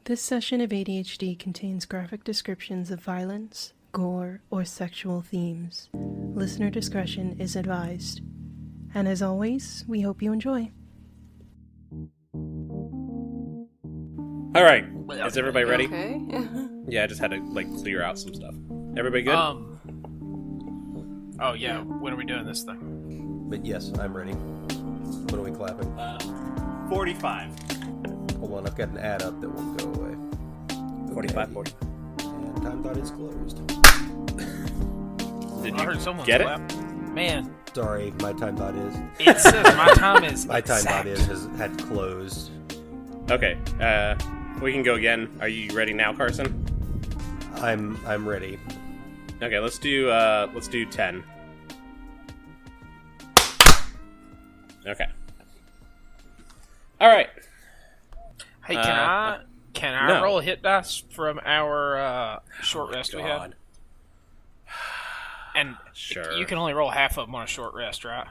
This session of ADHD contains graphic descriptions of violence, gore, or sexual themes. Listener discretion is advised. And as always, we hope you enjoy. All right, is everybody ready? Okay. Yeah, I just had to clear out some stuff. Everybody good? Oh yeah. When are we doing this thing? But yes, I'm ready. When are we clapping? 45. Hold on, I've got an ad up that won't go away. 45, 40. And time thought is closed. Did I heard you someone get clap. Man, Sorry, my time thought is. it says my time is My time exact. thought is had closed. it? Okay, we can go again. Are you ready now, Carson? I'm ready. Okay, let's do 10. Okay. All right. Hey, can I no. roll a hit dice from our short rest we had? God. And Sure. you can only roll half of them on a short rest, right?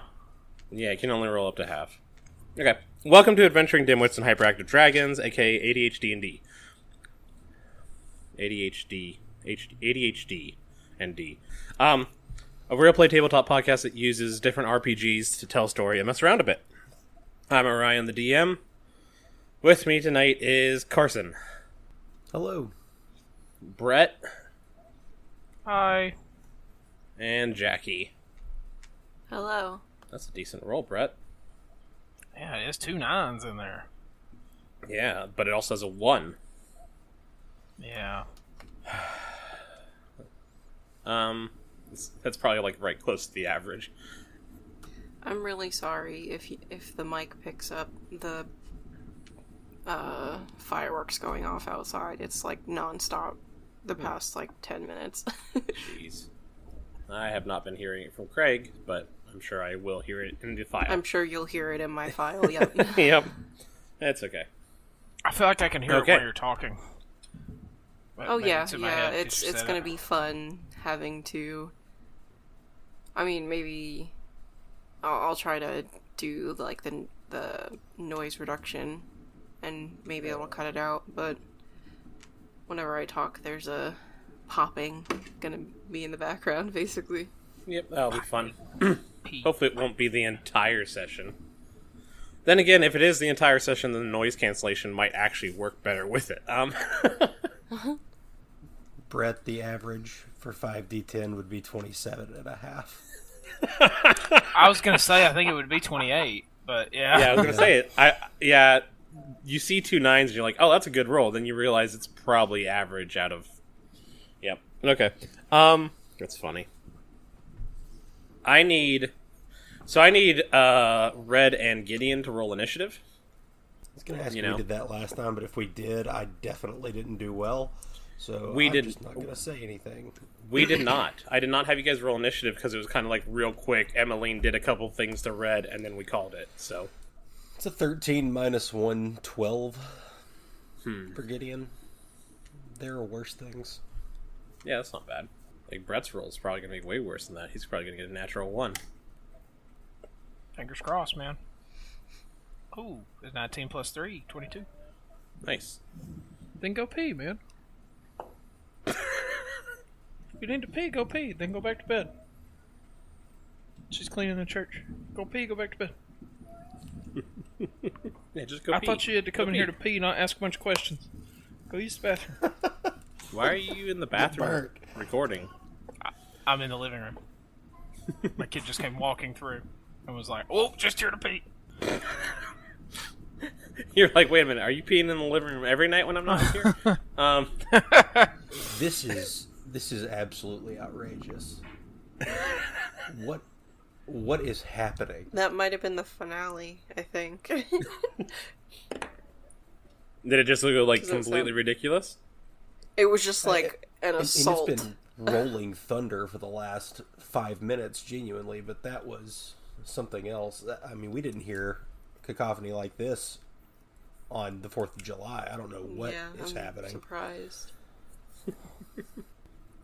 Yeah, you can only roll up to half. Okay. Welcome to Adventuring Dimwits and Hyperactive Dragons, aka ADHD and D. ADHD and D. A real play tabletop podcast that uses different RPGs to tell a story and mess around a bit. I'm Arion, the DM. With me tonight is Carson, Hello. Bret, Hi. and Jacque. Hello. That's a decent roll, Bret. Yeah, it is 2 9s in there. Yeah, but it also has a 1. Yeah. That's probably right close to the average. I'm really sorry if the mic picks up the fireworks going off outside. It's non-stop the past 10 minutes. Jeez. I have not been hearing it from Craig, but I'm sure I will hear it in the file. I'm sure you'll hear it in my file, yep. Yep. That's okay. I feel like I can hear Okay. it while you're talking. But Oh maybe yeah, it's in my yeah, head 'cause you it's said gonna it. be fun having to... I mean, maybe I'll try to do the noise reduction, and maybe I'll cut it out, but whenever I talk, there's a popping gonna be in the background, basically. Yep, that'll be fun. Pete. Hopefully it won't be the entire session. Then again, if it is the entire session, then the noise cancellation might actually work better with it. Brett, the average for 5d10 would be 27.5. I was gonna say I think it would be 28, but yeah. Yeah, I was going to say it. You see 2 9s and you're like, oh, that's a good roll. Then you realize it's probably average out of... Yep. Okay. That's funny. I need Red and Gideon to roll initiative. I was going to ask if we did that last time, but if we did, I definitely didn't do well. So I'm just not going to say anything. We did not. I did not have you guys roll initiative because it was kind of real quick. Emmeline did a couple things to Red, and then we called it. So It's a 13 minus 1, 12 for Gideon. There are worse things. yeah, that's not bad. Brett's roll is probably going to be way worse than that. He's probably going to get a natural 1. Fingers crossed, man. Ooh, it's 19 plus 3, 22. Nice. Then go pee, man. You need to pee, go pee, then go back to bed. She's cleaning the church. Go pee, go back to bed. Yeah, just go I pee. thought you had to come Go in pee. here to pee, not ask a bunch of questions. Go use the bathroom. Why are you in the bathroom Burnt. recording? I'm in the living room. My kid just came walking through and was like, oh, just here to pee. You're like, wait a minute, are you peeing in the living room every night when I'm not here? This is absolutely outrageous. What is happening? That might have been the finale, I think. Did it just look Does it completely sound- ridiculous? It was just an And assault. it's been rolling thunder for the last 5 minutes, genuinely, but that was something else. I mean, we didn't hear cacophony like this on the 4th of July. I don't know what is I'm happening. surprised.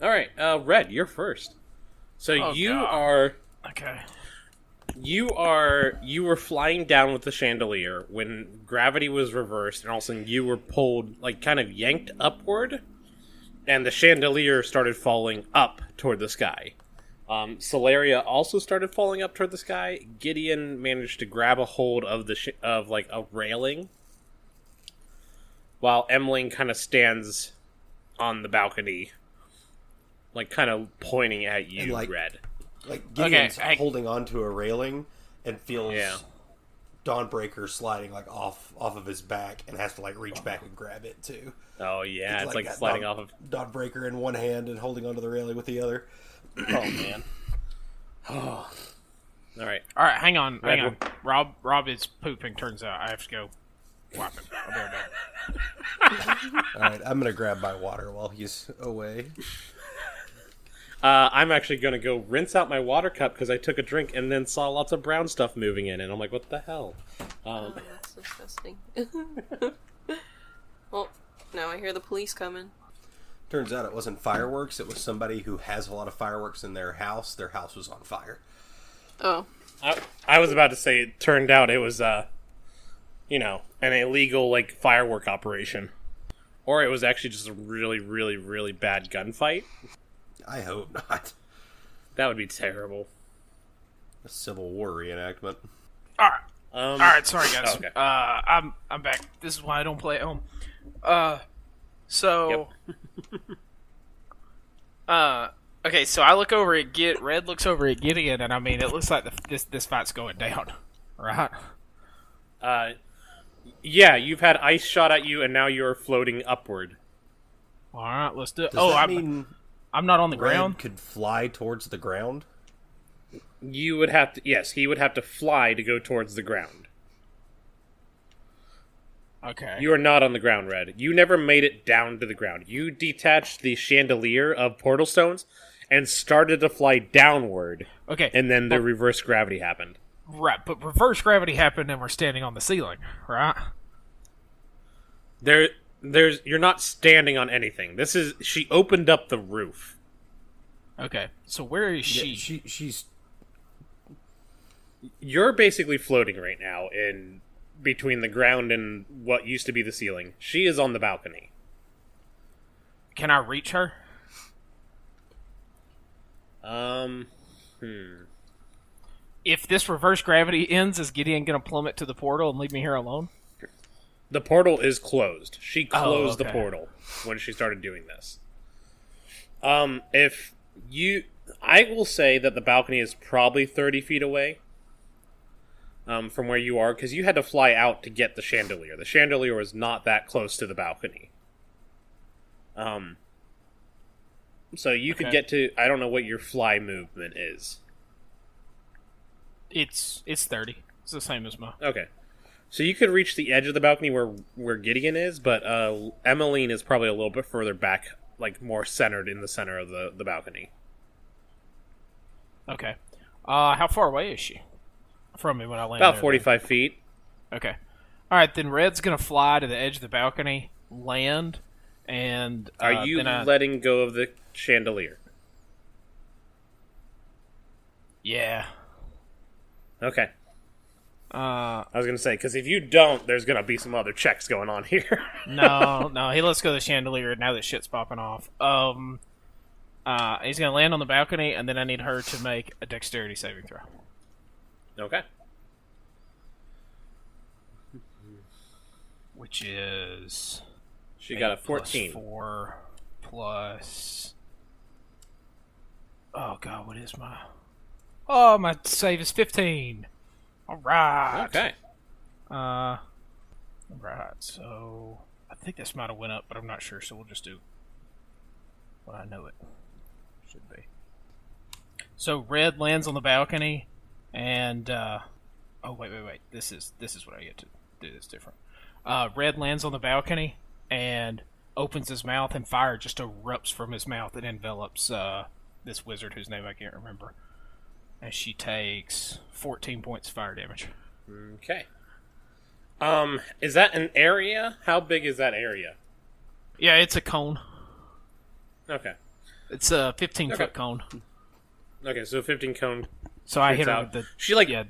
All right, Red, you're first. So Oh, you God. are Okay. You were flying down with the chandelier when gravity was reversed, and all of a sudden you were pulled, like, kind of yanked upward, and the chandelier started falling up toward the sky. Solaria also started falling up toward the sky. Gideon managed to grab a hold of like a railing, while Emmeline kind of stands on the balcony, like kind of pointing at you, And, like, Red. Like Gideon's Okay, holding onto a railing and feels Dawnbreaker sliding like off of his back and has to like reach back and grab it too. Oh yeah, it's like got sliding off of. Dawnbreaker in one hand and holding onto the railing with the other. Oh man. All right. All right, hang on. Red, Rob is pooping. Turns out I have to go wipe it. I'll be right back. All right, I'm gonna grab my water while he's away. I'm actually going to go rinse out my water cup because I took a drink and then saw lots of brown stuff moving in, and I'm like, what the hell? Oh, that's disgusting. Well, now I hear the police coming. Turns out it wasn't fireworks. It was somebody who has a lot of fireworks in their house. Their house was on fire. Oh. I was about to say it turned out it was, an illegal, like, firework operation. Or it was actually just a really, really, really bad gunfight. I hope not. That would be terrible. A Civil War reenactment. All right. All right, sorry guys. Okay. I'm back. This is why I don't play at home. Okay, so I look over at Red looks over at Gideon, and I mean, it looks like this fight's going down, right? Yeah, you've had ice shot at you, and now you're floating upward. All right, let's do it. Does that mean I'm not on the Red ground. could fly towards the ground? You would have to, yes, he would have to fly to go towards the ground. Okay. You are not on the ground, Red. You never made it down to the ground. You detached the chandelier of portal stones and started to fly downward. Okay. And then the reverse gravity happened. Right, but reverse gravity happened, and we're standing on the ceiling, right? You're not standing on anything. She opened up the roof. Okay, so where is she? Yeah, she's... You're basically floating right now in between the ground and what used to be the ceiling. She is on the balcony. Can I reach her? If this reverse gravity ends, is Gideon going to plummet to the portal and leave me here alone? The portal is closed. She closed the okay. portal when she started doing this. I will say that the balcony is probably 30 feet away from where you are, because you had to fly out to get the chandelier. The chandelier was not that close to the balcony. So you could get to... I don't know what your fly movement is. It's 30. It's the same as my... Okay. So you could reach the edge of the balcony where Gideon is, but Emmeline is probably a little bit further back, like more centered in the center of the balcony. Okay. How far away is she from me when I land? About 45 feet. Okay. All right, then Red's gonna fly to the edge of the balcony, land, and are you letting go of the chandelier? Yeah. Okay. I was gonna say, because if you don't, there's gonna be some other checks going on here. No, he lets go of the chandelier now that shit's popping off. He's gonna land on the balcony, and then I need her to make a dexterity saving throw. Okay. Which is... She got a 14. Plus 4 plus... Oh god, what is my... Oh, my save is 15! Alright! Okay. Alright, so... I think this might have went up, but I'm not sure, so we'll just do what I know it should be. So, Red lands on the balcony, and, oh, wait. This is what I get to do this different. Red lands on the balcony, and opens his mouth, and fire just erupts from his mouth and envelops, this wizard whose name I can't remember. And she takes 14 points of fire damage. Okay. Is that an area? How big is that area? Yeah, it's a cone. Okay. It's a 15-foot cone. Okay, so 15 cone So I hit her out. with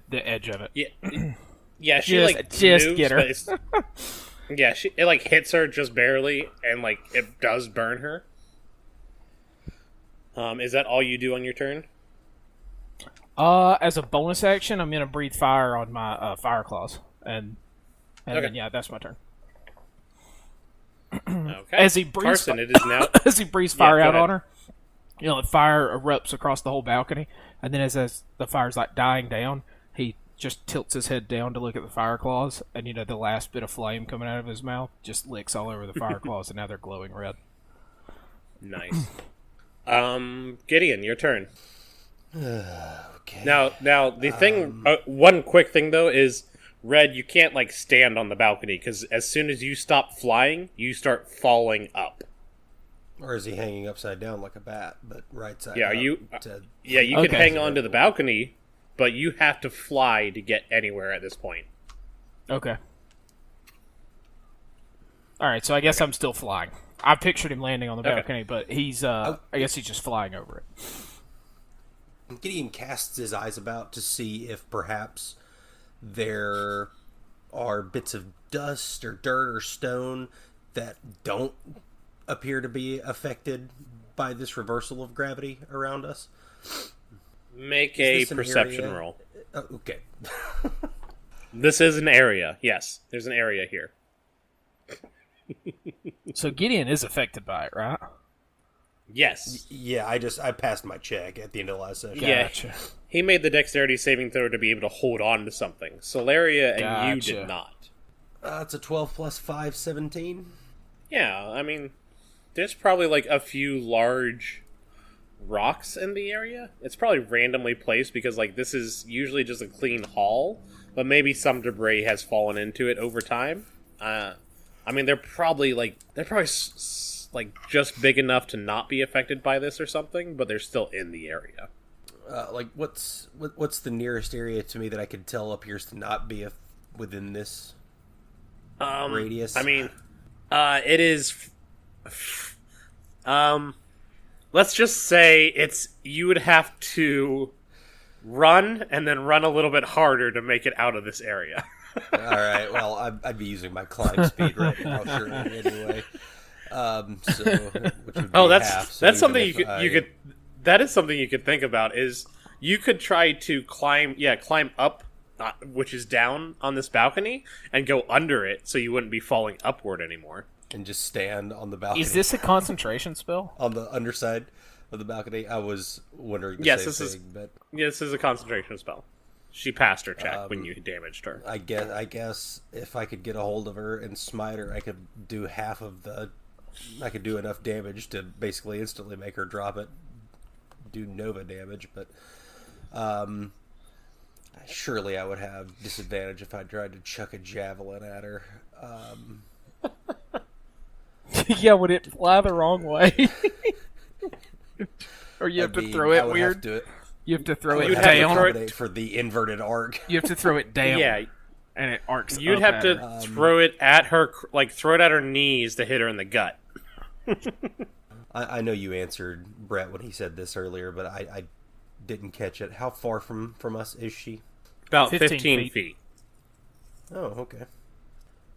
the edge of it. Yeah, yeah. She Just- like just moves, get her. but yeah, it like hits her just barely, and like it does burn her. Is that all you do on your turn? As a bonus action, I'm gonna breathe fire on my fire claws, and Okay. then that's my turn. Okay. As he breathes, Carson, it is now. as he breathes fire go out ahead. on her, the fire erupts across the whole balcony, and then as the fire's like dying down, he just tilts his head down to look at the fire claws, and the last bit of flame coming out of his mouth just licks all over the fire claws, and now they're glowing red. Nice. Gideon, your turn. Okay. Now the thing. One quick thing though is, Red, you can't like stand on the balcony because as soon as you stop flying, you start falling up. Or is he hanging upside down like a bat, but right side Yeah, up? you to- can Okay. hang on to the balcony, but you have to fly to get anywhere at this point. Okay. All right, so I guess I'm still flying. I pictured him landing on the Okay. balcony, but he's I guess he's just flying over it. Gideon casts his eyes about to see if perhaps there are bits of dust or dirt or stone that don't appear to be affected by this reversal of gravity around us. Make Is a this an perception area? roll. Okay. This is an area. Yes, there's an area here. So Gideon is affected by it, right? Yes. Yeah, I passed my check at the end of the last session. Yeah. Gotcha. He made the dexterity saving throw to be able to hold on to something. Solaria and you Gotcha. did not. It's a 12 plus 5, 17. Yeah, I mean, there's probably like a few large rocks in the area. It's probably randomly placed because like this is usually just a clean hall, but maybe some debris has fallen into it over time. I mean, they're probably like like just big enough to not be affected by this or something, but they're still in the area. Like, what's the nearest area to me that I could tell appears to not be within this radius? I mean, it is. Let's just say you would have to run and then run a little bit harder to make it out of this area. All right. Well, I'd be using my climb speed right now, surely anyway. So, which would be half, so that's even something if you could. That is something you could think about. Is you could try to climb up, which is down on this balcony, and go under it, so you wouldn't be falling upward anymore. and just stand on the balcony. Is this a concentration spell? on the underside of the balcony? I was wondering the Yes, same this is- thing, but Yeah, this is a concentration spell. She passed her check when you damaged her. I guess if I could get a hold of her and smite her, I could do half of the. I could do enough damage to basically instantly make her drop it, do Nova damage, but surely I would have disadvantage if I tried to chuck a javelin at her. Yeah, would it fly the wrong way? Or you have I to mean, throw I it would weird? have to, You have to throw I it would have to down? accommodate for the inverted arc. You have to throw it down. Yeah, And it arcs you'd up have at to her. throw it at her, throw it at her knees to hit her in the gut. I know you answered Bret when he said this earlier, but I didn't catch it. How far from us is she? About 15 15 feet. Oh, okay.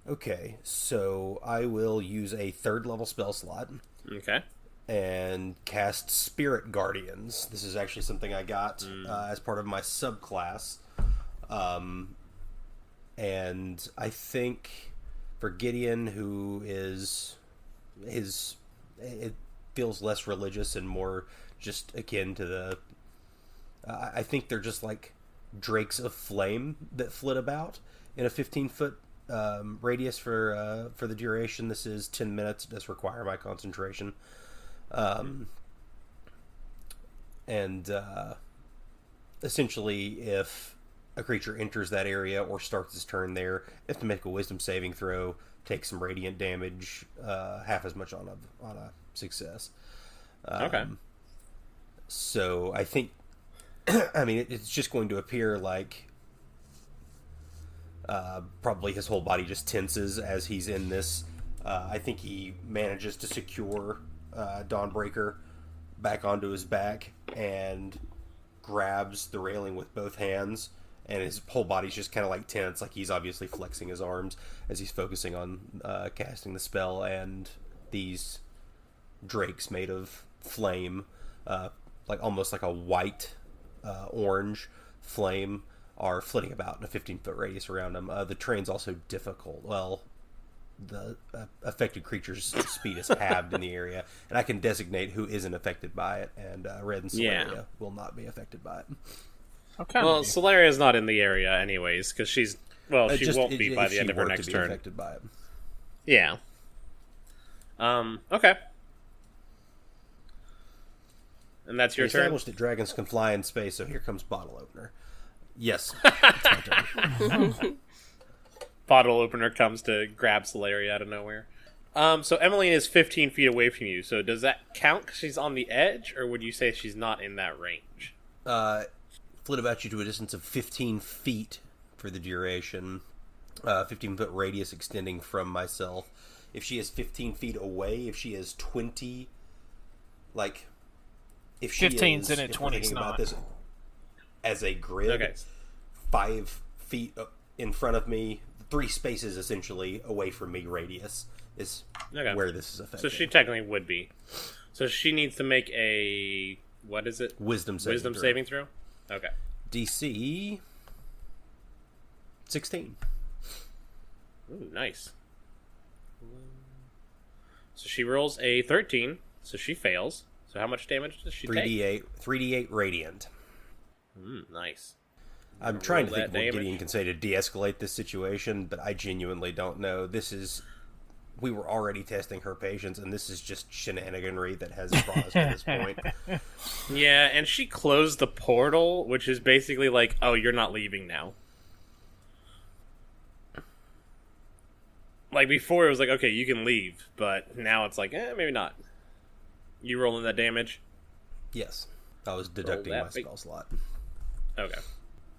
Okay, so I will use a third level spell slot Okay. and cast Spirit Guardians. This is actually something I got as part of my subclass. And I think for Gideon, who it feels less religious and more just akin to the... I think they're just like drakes of flame that flit about in a 15-foot radius for the duration. This is 10 minutes. It does require my concentration. And essentially, if a creature enters that area or starts its turn there, they have to make a wisdom saving throw, take some radiant damage, half as much on a success. Okay. So I think, I mean, it's just going to appear like probably his whole body just tenses as he's in this. I think he manages to secure Dawnbreaker back onto his back and grabs the railing with both hands, and his whole body's just kind of like tense, like he's obviously flexing his arms as he's focusing on casting the spell. And these drakes made of flame, like almost like a white orange flame, are flitting about in a 15-foot radius around them. The terrain's also difficult. Well, the affected creature's speed is halved in the area, and I can designate who isn't affected by it, and Red and Solaria will not be affected by it. Okay. Well, Solaria's not in the area anyways, because she won't be by the end of her next turn. Affected by it. Yeah. Okay. And that's your turn? Established that dragons can fly in space, so here comes bottle opener. Yes. It's my turn. Bottle opener comes to grab Solaria out of nowhere. So Emmeline is 15 feet away from you, so does that count because she's on the edge, or would you say she's not in that range? Flit about you to a distance of 15 feet for the duration. 15-foot radius extending from myself. If she is 15 feet away, if she is 20... Like... If she 15's is, in it, if we're 20's thinking not. about this as a grid, Okay. 5 feet in front of me, 3 spaces essentially away from me radius is where this is affected. So she technically would be. So she needs to make a... What is it? Wisdom saving throw? Okay. DC 16. Ooh, nice. So she rolls a 13, so she fails. So how much damage does she take? 3d8 radiant. Nice. I'm trying to think that of what damage. Gideon can say to de-escalate this situation, but I genuinely don't know. We were already testing her patience, and this is just shenaniganry that has brought us to this point. Yeah, and she closed the portal, which is basically like, oh, you're not leaving now. Like, before it was like, okay, you can leave, but now it's like, maybe not. You rolling that damage? Yes. I was deducting my spell slot. Okay.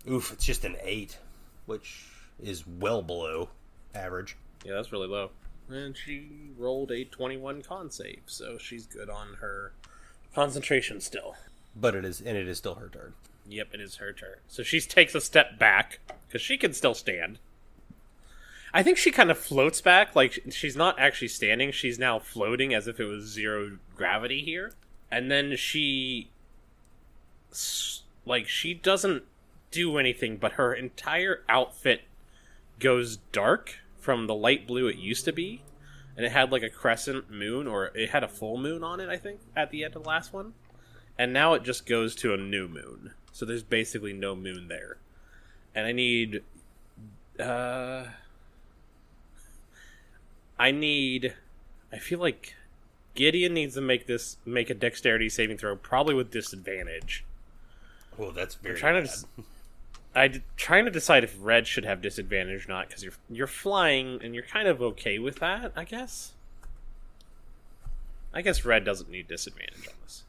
Oof, it's just an 8, which is well below average. Yeah, that's really low. And she rolled a 21 con save, so she's good on her concentration still. But it is still her turn. Yep, it is her turn. So she takes a step back, because she can still stand. I think she kind of floats back, like she's not actually standing, she's now floating as if it was zero gravity here. And then she doesn't do anything, but her entire outfit goes dark from the light blue it used to be. And it had like a crescent moon, or it had a full moon on it, I think, at the end of the last one. And now it just goes to a new moon. So there's basically no moon there. And I need... I feel like Gideon needs to make a dexterity saving throw, probably with disadvantage. Well, that's very I'm trying to decide if Red should have disadvantage or not, because you're flying, and you're kind of okay with that, I guess. I guess Red doesn't need disadvantage on this.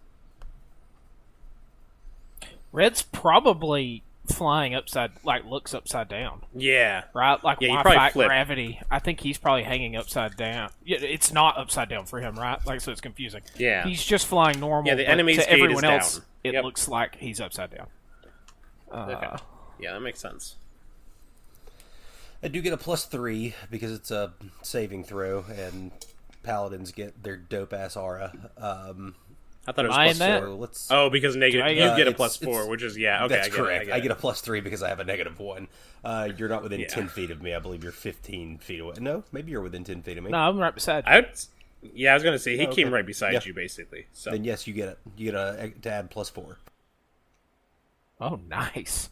Red's probably flying looks upside down. Yeah. Right? Like, yeah, why probably fight flip. gravity? I think he's probably hanging upside down. Yeah, it's not upside down for him, right? Like, so it's confusing. Yeah. He's just flying normal. Yeah, the but enemy's to gate everyone is else, down. it Yep. looks like he's upside down. Okay. Yeah, that makes sense. I do get a +3 because it's a saving throw, and paladins get their dope-ass aura. I thought it was Am I plus in that? 4. So let's... Oh, because negative. You get a +4, which is, yeah, okay. That's correct. I get it. a +3 because I have a -1. You're not within 10 feet of me. I believe you're 15 feet away. No, maybe you're within 10 feet of me. No, I'm right beside you. I was going to say, he okay. came right beside Yeah. you, basically. So. Then yes, you get it. You get to add +4. Oh, nice.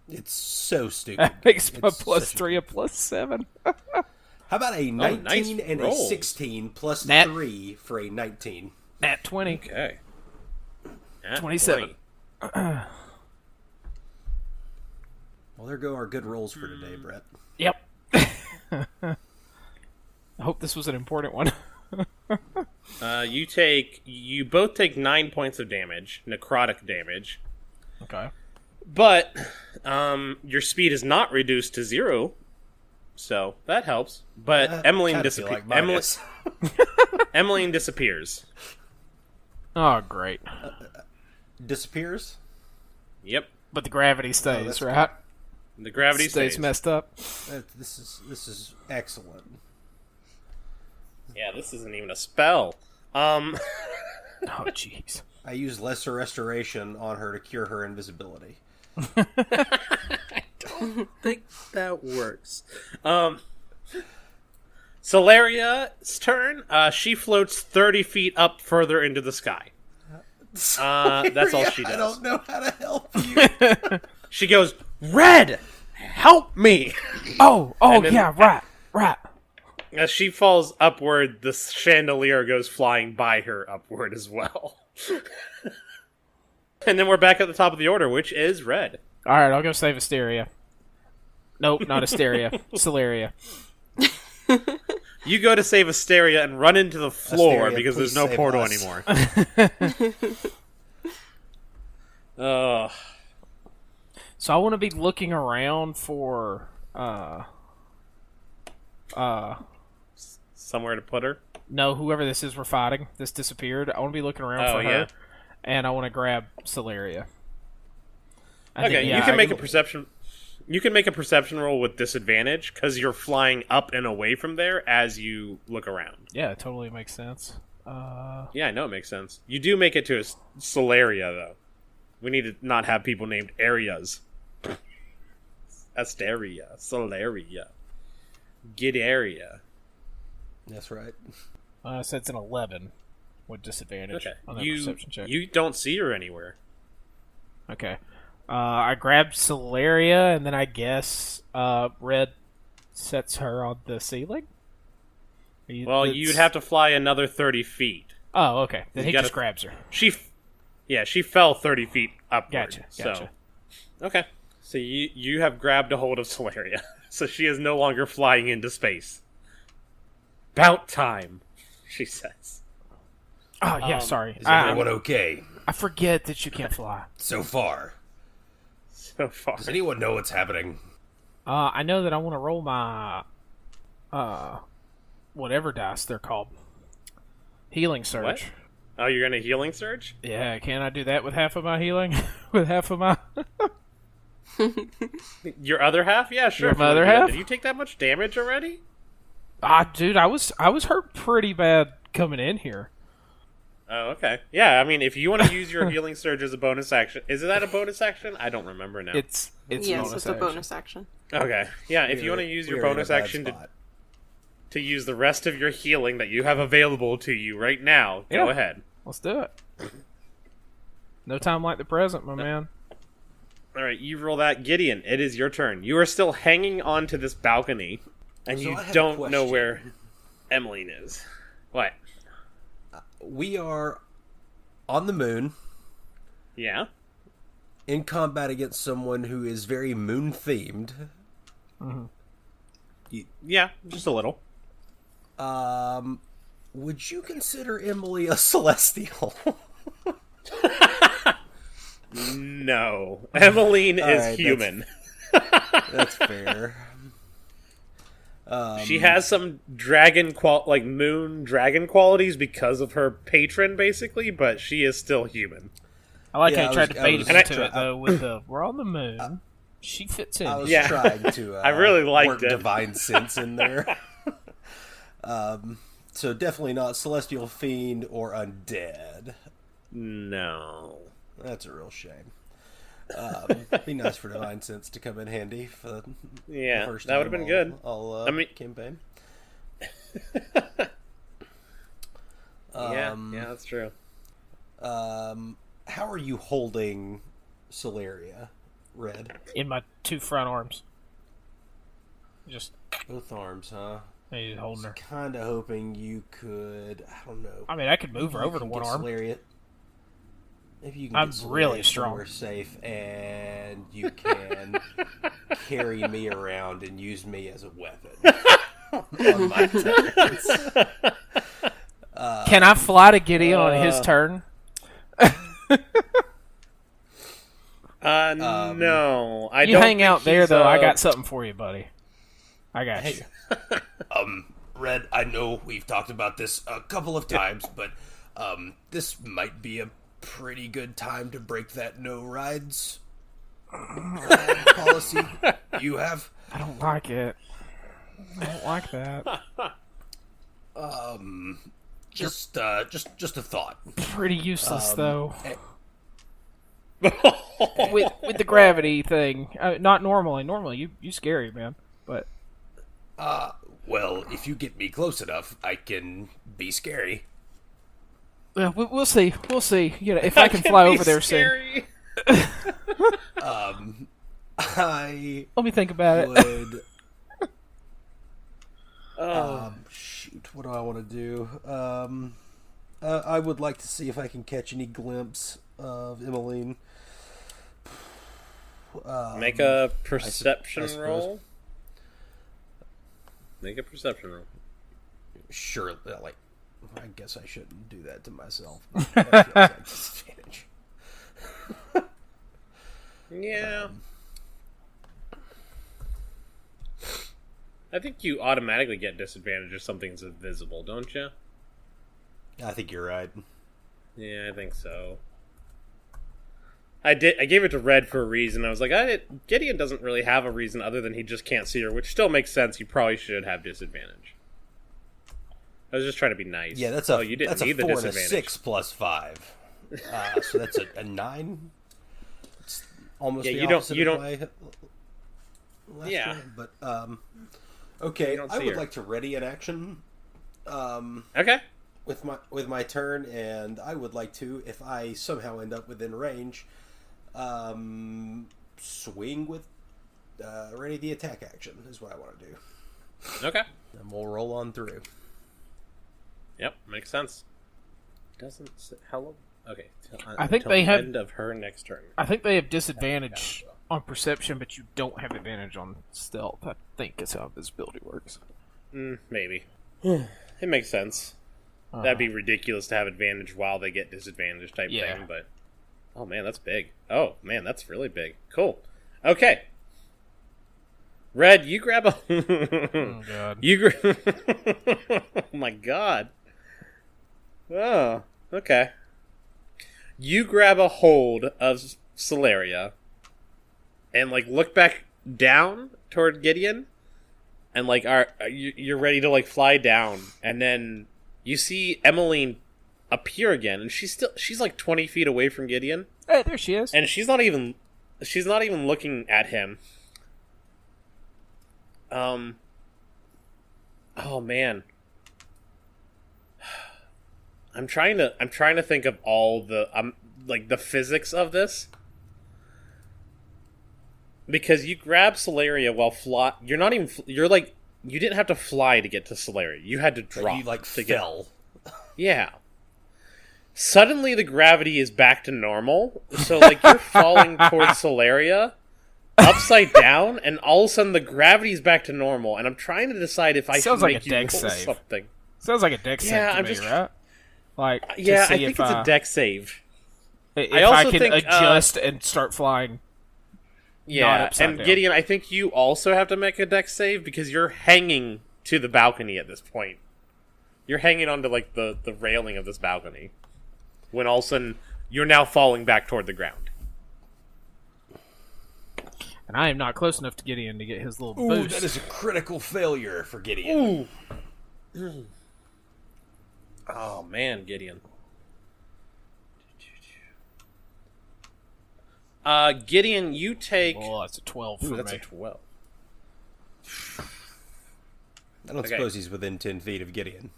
It's so stupid. That makes a It's +3 a +7. How about a 19 nice and roll. a 16 plus Nat- 3 for a 19? Nat 20. Okay. At 27. 20. Well, there go our good rolls for today, Bret. Yep. I hope this was an important one. You both take 9 points of damage, necrotic damage, Okay. but your speed is not reduced to 0, so that helps. But Emmeline disappears. Like minus. Emmeline disappears. Oh, great. Disappears? Yep. But the gravity stays, that's right? The gravity stays. Messed up. This is excellent. Yeah, this isn't even a spell. Oh, jeez. I use Lesser Restoration on her to cure her invisibility. I don't think that works. Solaria's turn. She floats 30 feet up further into the sky. That's all she does. I don't know how to help you. She goes, Red, help me! Oh, then- yeah, right. As she falls upward, the chandelier goes flying by her upward as well. And then we're back at the top of the order, which is Red. All right, I'll go save Asteria. Nope, not Asteria. Solaria. You go to save Asteria and run into the floor Asteria, because there's please no save portal us. anymore. So I want to be looking around for Somewhere to put her. no, whoever this is we're fighting. This disappeared. I want to be looking around for yeah. her, and I want to grab Solaria. Okay, you can make a perception. You can make a perception roll with disadvantage because you're flying up and away from there as you look around. Yeah, it totally makes sense. Yeah, I know it makes sense. You do make it to a Solaria, though. We need to not have people named areas. Asteria, Solaria, Gideon. That's right. So it's an 11 with disadvantage Okay, on that perception check. you don't see her anywhere. Okay. I grabbed Solaria, and then I guess Red sets her on the ceiling? You'd have to fly another 30 feet. Oh, okay. Then You he gotta- just grabs her. She fell 30 feet upward. Gotcha. So, okay. So you have grabbed a hold of Solaria. So she is no longer flying into space. About time, she says. Oh, yeah, sorry. Is everyone okay I forget that you can't fly. so far? So far. Does anyone know what's happening? I know that I want to roll my whatever dice they're called. Healing surge. What? Oh, you're going to healing surge? Yeah, can I do that with half of my healing? With half of my... Your other half? Yeah, sure. My if you wanna other do that. half? Did you take that much damage already? Dude, I was hurt pretty bad coming in here. Oh, okay. Yeah, I mean, if you want to use your healing surge as a bonus action, is that a bonus action? I don't remember now. It's Yes, bonus it's a action. bonus action. Okay. Yeah, if you want to use your bonus action to use the rest of your healing that you have available to you right now, go Yeah. ahead. Let's do it. No time like the present, my man. All right, you roll that. Gideon, it is your turn. You are still hanging on to this balcony, and So you I have a don't know question. where Emmeline is. What? We are on the moon Yeah? in combat against someone who is very moon themed. Yeah, just a little. Would you consider Emily a celestial? No. Emmeline is right, human. That's fair. She has some moon dragon qualities because of her patron, basically, but she is still human. I like Yeah, how I you tried was- to I bait was us into try- it, though, with the, we're on the moon. She fits in. I was Yeah. trying to. I really liked work it. Divine sense in there. So definitely not celestial fiend or undead. No. That's a real shame. Be nice for divine sense to come in handy for the Yeah, first that would have time been good. I'll I mean- campaign. Yeah, that's true. How are you holding Solaria, Red? In my two front arms. Just Both arms, huh? he's holding her. Kind of hoping you could. I don't know. I mean, I could move her Maybe over you to can one get arm. Solaria. If you can I'm get Solaria really strong. somewhere safe, and you can carry me around and use me as a weapon on my turns. Can I fly to Gideon on his turn? No. I You don't hang think out there, he's, though. I got something for you, buddy. I got you. Red, I know we've talked about this a couple of times, but this might be a pretty good time to break that no rides policy you have? I don't like it. I don't like that. Just a thought. Pretty useless, though. eh. With the gravity thing. Not normally. Normally, you scary, man. But Well, if you get me close enough, I can be scary. well, we'll see. We'll see. You know, if I can fly over there soon. I Let me think about it. would. Shoot, what do I want to do? I would like to see if I can catch any glimpse of Emmeline. Make a perception I suppose. roll. Make a perception roll. Sure, like, I guess I shouldn't do that to myself. But that feels like disadvantage. Yeah. I think you automatically get disadvantage if something's invisible, don't you? I think you're right. Yeah, I think so. I gave it to Red for a reason. I was like, Gideon doesn't really have a reason other than he just can't see her, which still makes sense. You probably should have disadvantage. I was just trying to be nice. Yeah, that's you didn't that's a need the 4 and a disadvantage. 6 plus 5. So that's a 9. It's almost Yeah, the you don't- opposite you of don't- my last Yeah. round, but okay. You don't I see would her. like to ready an action. Okay. With my turn, and I would like to, if I somehow end up within range, swing with ready the attack action is what I want to do, Okay. and we'll roll on through. Yep, makes sense. Doesn't say hello. Okay. I think Till they the have- end of her next turn. I think they have disadvantage on perception, but you don't have advantage on stealth. I think is how visibility works. Maybe. It makes sense. That'd be ridiculous to have advantage while they get disadvantage type Yeah. thing, but oh man, that's big. Oh man, that's really big. Cool. Okay. Red, you grab a Oh god. Oh my god. Oh, okay. You grab a hold of Celeria and like look back down toward Gideon and like you're ready to like fly down, and then you see Emmeline appear again, and she's like 20 feet away from Gideon, Hey, there she is. and she's not even looking at him. Oh man. I'm trying to think of all the like the physics of this. Because you grab Celeria while you're like you didn't have to fly to get to Celeria. You had to drop. You like to fell. Yeah. Suddenly the gravity is back to normal. So like you're falling towards Celeria upside down, and all of a sudden the gravity's back to normal, and I'm trying to decide if I Sounds should like make a you roll dex save. something. Sounds like a dex Yeah, save to I'm me, just- right? Like, to Yeah, see I think if it's a dex save. If I I also can think, adjust and start flying. Yeah, upside and down. Gideon, I think you also have to make a dex save because you're hanging to the balcony at this point. You're hanging onto like the railing of this balcony. When all of a sudden you're now falling back toward the ground. And I am not close enough to Gideon to get his little Ooh, boost. that is a critical failure for Gideon. Ooh. Oh man, Gideon. Gideon, you take. Oh, that's a 12 for Ooh, that's me. a 12. I don't Okay. suppose he's within 10 feet of Gideon.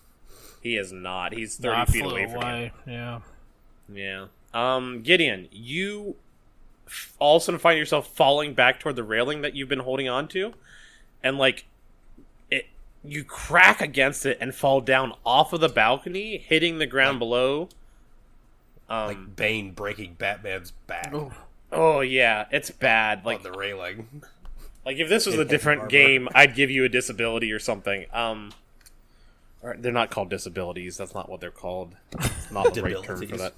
He is not. He's No, 30 I feet flew away from him. Yeah. Yeah. Gideon, you all of a sudden find yourself falling back toward the railing that you've been holding on to, and like you crack against it and fall down off of the balcony, hitting the ground below. Like Bane breaking Batman's back Oh yeah, it's bad. Like on the railing. Like if this was a Hit different Barbara. game, I'd give you a disability or something. Or they're not called disabilities. That's not what they're called. It's not the right term for Debilities. that.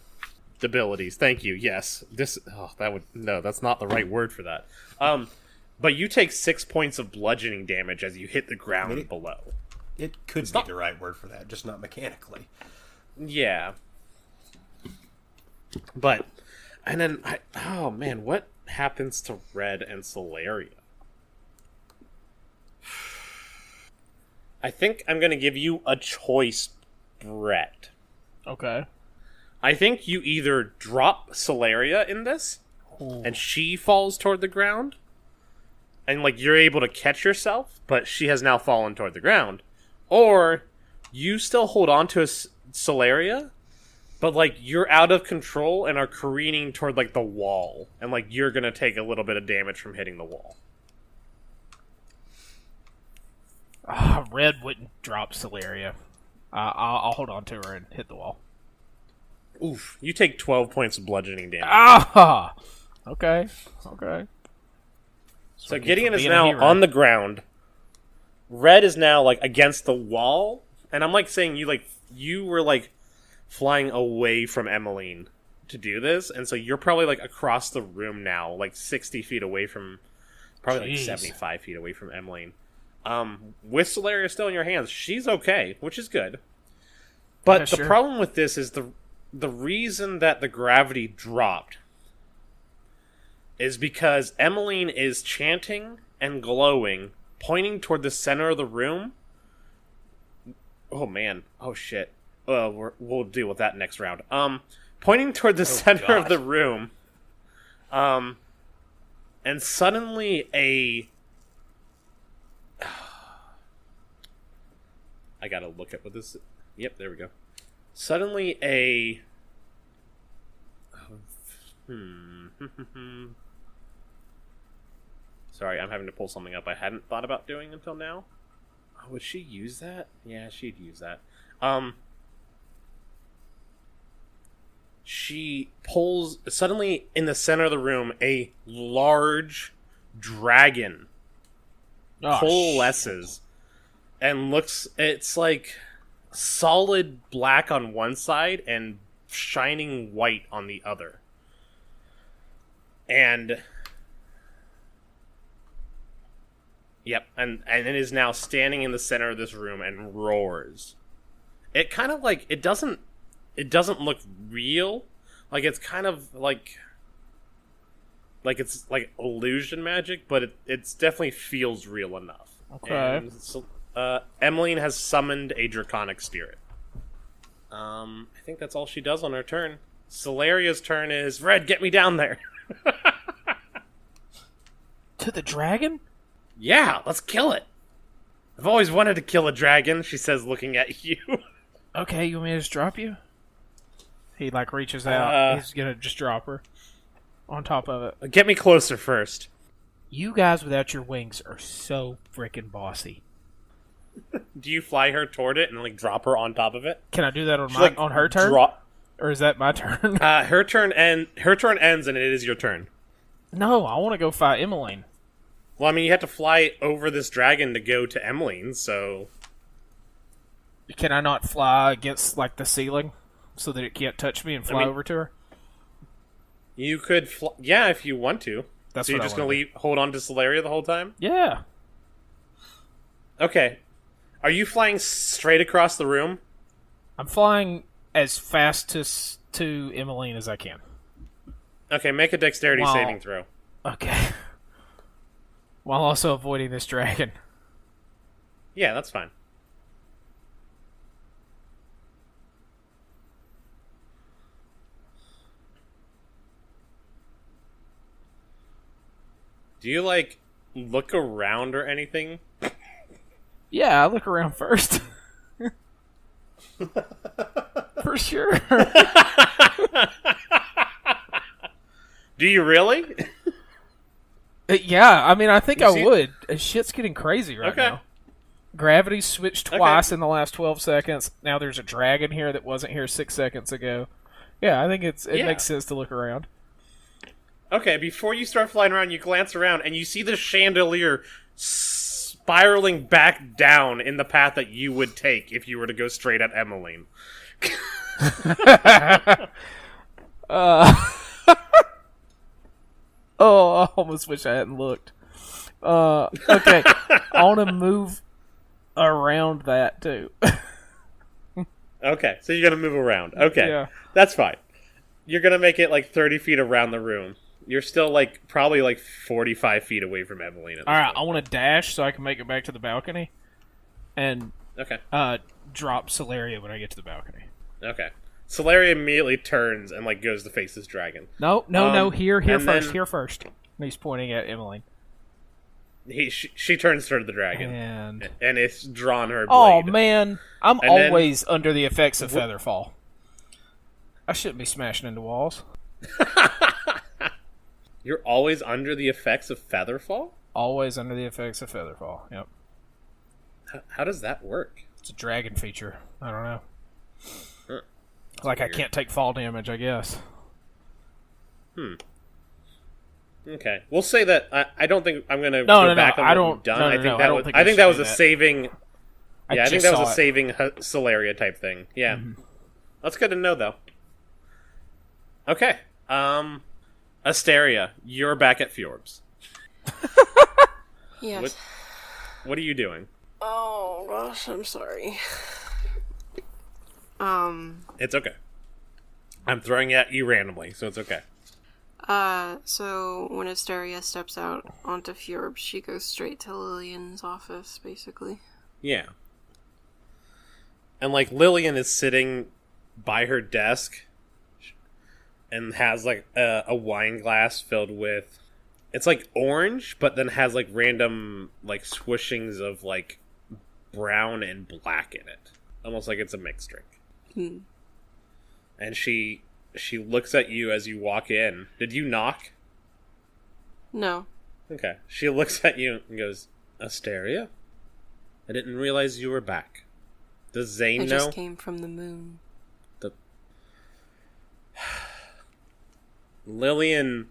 Debilities. Thank you. Yes. That's not the right word for that. But you take 6 points of bludgeoning damage as you hit the ground below. It could be the right word for that, just not mechanically. Yeah. But and then oh man, what happens to Red and Solaria? I think I'm going to give you a choice, Bret. Okay. I think you either drop Solaria in this, and she falls toward the ground, and, like, you're able to catch yourself, but she has now fallen toward the ground. Or you still hold on to Solaria, but, like, you're out of control and are careening toward, like, the wall. And, like, you're gonna take a little bit of damage from hitting the wall. Red wouldn't drop Solaria. I'll hold on to her and hit the wall. Oof. You take 12 points of bludgeoning damage. Ah! Okay. So Gideon is now on the ground. Red is now, like, against the wall. And I'm, like, saying you were, like, flying away from Emmeline to do this. And so you're probably, like, across the room now, like, 60 feet away from... Probably, like, 75 feet away from Emmeline. With Solaria still in your hands, she's okay, which is good. But the problem with this is the reason that the gravity dropped is because Emmeline is chanting and glowing, pointing toward the center of the room. Oh, man. Oh, shit. We'll deal with that next round. Pointing toward the center of the room. And suddenly I gotta look at what this... Yep, there we go. Suddenly Sorry, I'm having to pull something up I hadn't thought about doing until now. Oh, would she use that? Yeah, she'd use that. She pulls... Suddenly, in the center of the room, a large dragon coalesces and looks... It's like solid black on one side and shining white on the other. And... Yep, and it is now standing in the center of this room and roars. It kind of like... It doesn't look real. Like, it's kind of like it's like illusion magic, but it's definitely feels real enough. Okay. And so, Emmeline has summoned a draconic spirit. I think that's all she does on her turn. Solaria's turn is, Red, get me down there. To the dragon? Yeah, let's kill it. I've always wanted to kill a dragon, she says, looking at you. Okay, you want me to just drop you? He, like, reaches out. He's gonna just drop her on top of it. Get me closer first. You guys without your wings are so freaking bossy. Do you fly her toward it and, like, drop her on top of it? Can I do that on her turn? Or is that my turn? Her turn ends and it is your turn. No, I want to go fight Emmeline. Well, I mean, you have to fly over this dragon to go to Emmeline, so... Can I not fly against, like, the ceiling so that it can't touch me and fly over to her? You could yeah, if you want to. That's so you're just going to hold on to Solaria the whole time? Yeah. Okay. Are you flying straight across the room? I'm flying as fast to Emmeline as I can. Okay, make a dexterity saving throw. Okay. While also avoiding this dragon. Yeah, that's fine. Do you, like, look around or anything? Yeah, I look around first. For sure. Do you really? Yeah, I mean, I think I would. Shit's getting crazy right now. Gravity switched twice in the last 12 seconds. Now there's a dragon here that wasn't here 6 seconds ago. Yeah, I think it makes sense to look around. Okay, before you start flying around, you glance around and you see the chandelier spiraling back down in the path that you would take if you were to go straight at Emmeline. Oh, I almost wish I hadn't looked. Okay, I want to move around that too. Okay, so you're going to move around. Okay, yeah. That's fine. You're going to make it like 30 feet around the room. You're still like probably like 45 feet away from Evelyn. All right, I want to dash so I can make it back to the balcony, and Okay. Drop Celeria when I get to the balcony. Okay. Solaria immediately turns and like goes to face this dragon. No. Here and first. then- Here first. And he's pointing at Emmeline. She turns toward the dragon, and it's drawn her blade. Oh man, I'm And then- always under the effects of Featherfall. I shouldn't be smashing into walls. You're always under the effects of Featherfall? Always under the effects of Featherfall. Yep. How does that work? It's a dragon feature. I don't know. Huh. Like weird. I can't take fall damage, I guess. Okay, we'll say that I don't think I'm gonna No, go no, back no, on I what don't- you've done. no, I no, think no, that I don't was think I I think should that was do a that. saving. Yeah, I think just that was saw a it. saving Solaria type thing. Yeah, that's good to know though. Okay, Asteria, you're back at Fjorb's. Yes. What are you doing? Oh gosh, I'm sorry. It's okay. I'm throwing at you randomly, so it's okay. So when Asteria steps out onto Fjorb, she goes straight to Lillian's office, basically. Yeah. And like Lillian is sitting by her desk and has like a wine glass filled with, it's like orange, but then has like random like swishings of like brown and black in it, almost like it's a mixed drink. And she looks at you as you walk in. Did you knock? No. Okay. She looks at you and goes, Asteria? I didn't realize you were back. Does Zane I know? just came from the moon. Lillian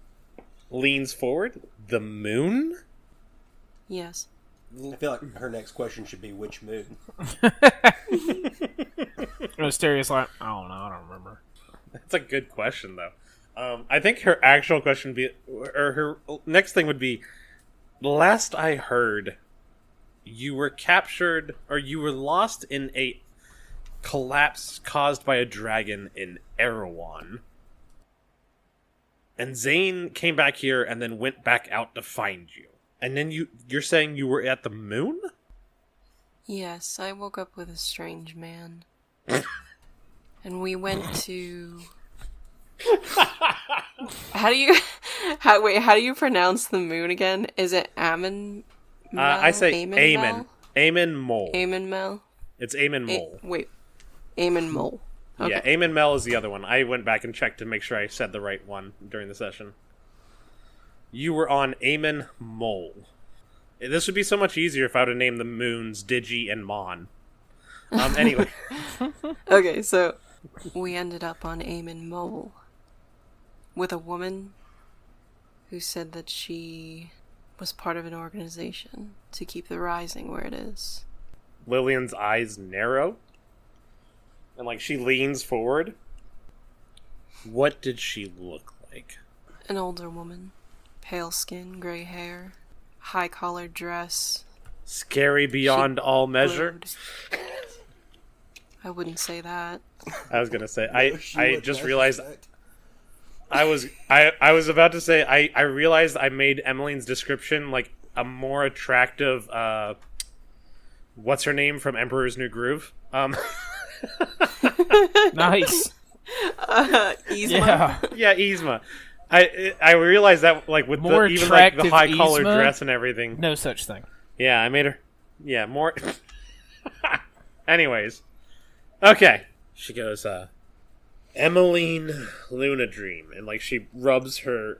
leans forward. The moon? Yes. I feel like her next question should be which moon. Asteria's like, I don't know, I don't remember. That's a good question, though. I think her actual question would be, or her next thing would be, last I heard, you were captured, or you were lost in a collapse caused by a dragon in Arion. And Zane came back here and then went back out to find you. And then you're saying you were at the moon? Yes, I woke up with a strange man. And we went to... How do you pronounce the moon again? Is it Ammon? I say Amon. Amon. Amon Mole. Amon Mel? It's Amon Mole. Wait. Amon Mole. Okay. Yeah, Amon Mel is the other one. I went back and checked to make sure I said the right one during the session. You were on Amon Mole. This would be so much easier if I would have named the moons Digi and Mon. Anyway. Okay, so we ended up on Amon Mole with a woman who said that she was part of an organization to keep the Rising where it is. Lillian's eyes narrow. And like she leans forward. What did she look like? An older woman. Pale skin, gray hair, high collared dress. Scary beyond all measure? Glowed. I wouldn't say that. I was gonna say She I would just not realized suspect. I was about to say I realized I made Emmeline's description like a more attractive what's her name from Emperor's New Groove? Nice. Yzma. Yeah. Yeah, Yzma. I realized that like with More even like the attractive high collared Yzma? dress and everything. No such thing. Yeah, I made her. Yeah, more. Anyways, okay. She goes, Emmeline Luna Dream, and like she rubs her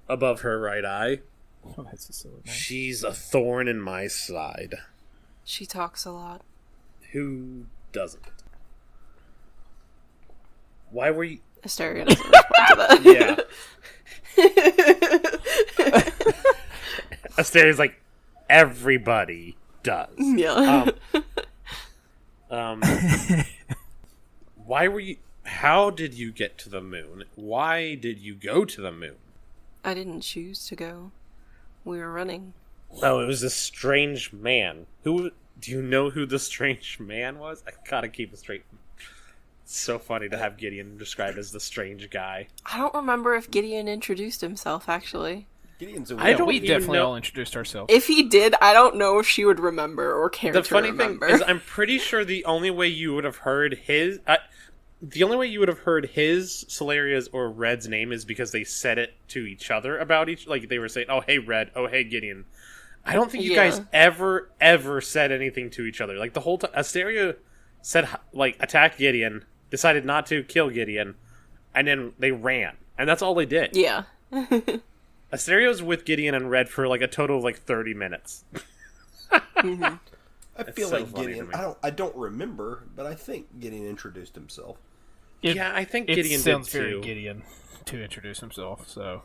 above her right eye. Oh, that's a silly name. She's a thorn in my side. She talks a lot. Who doesn't? Why were you? Asteria doesn't respond to that. Yeah. Asteria's like, everybody does. Yeah. Why were you? How did you get to the moon? Why did you go to the moon? I didn't choose to go. We were running. Oh, it was this strange man. Who? Do you know who the strange man was? I gotta keep it straight. It's so funny to have Gideon described as the strange guy. I don't remember if Gideon introduced himself, actually. Gideon's a I don't We even definitely know- all introduced ourselves. If he did, I don't know if she would remember or care The to funny remember. thing is, I'm pretty sure the only way you would have heard his... Solaria's, or Red's name is because they said it to each other about each... Like, they were saying, oh, hey, Red. Oh, hey, Gideon. I don't think you guys ever said anything to each other. Like, the whole time... Asteria said, like, attacked Gideon, decided not to kill Gideon, and then they ran. And that's all they did. Yeah. Asteria was with Gideon and Red for, like, a total of, like, 30 minutes. I feel so like funny to Gideon. me. I don't remember, but I think Gideon introduced himself. Yeah, I think Gideon sounds did, very too. Gideon to introduce himself, so...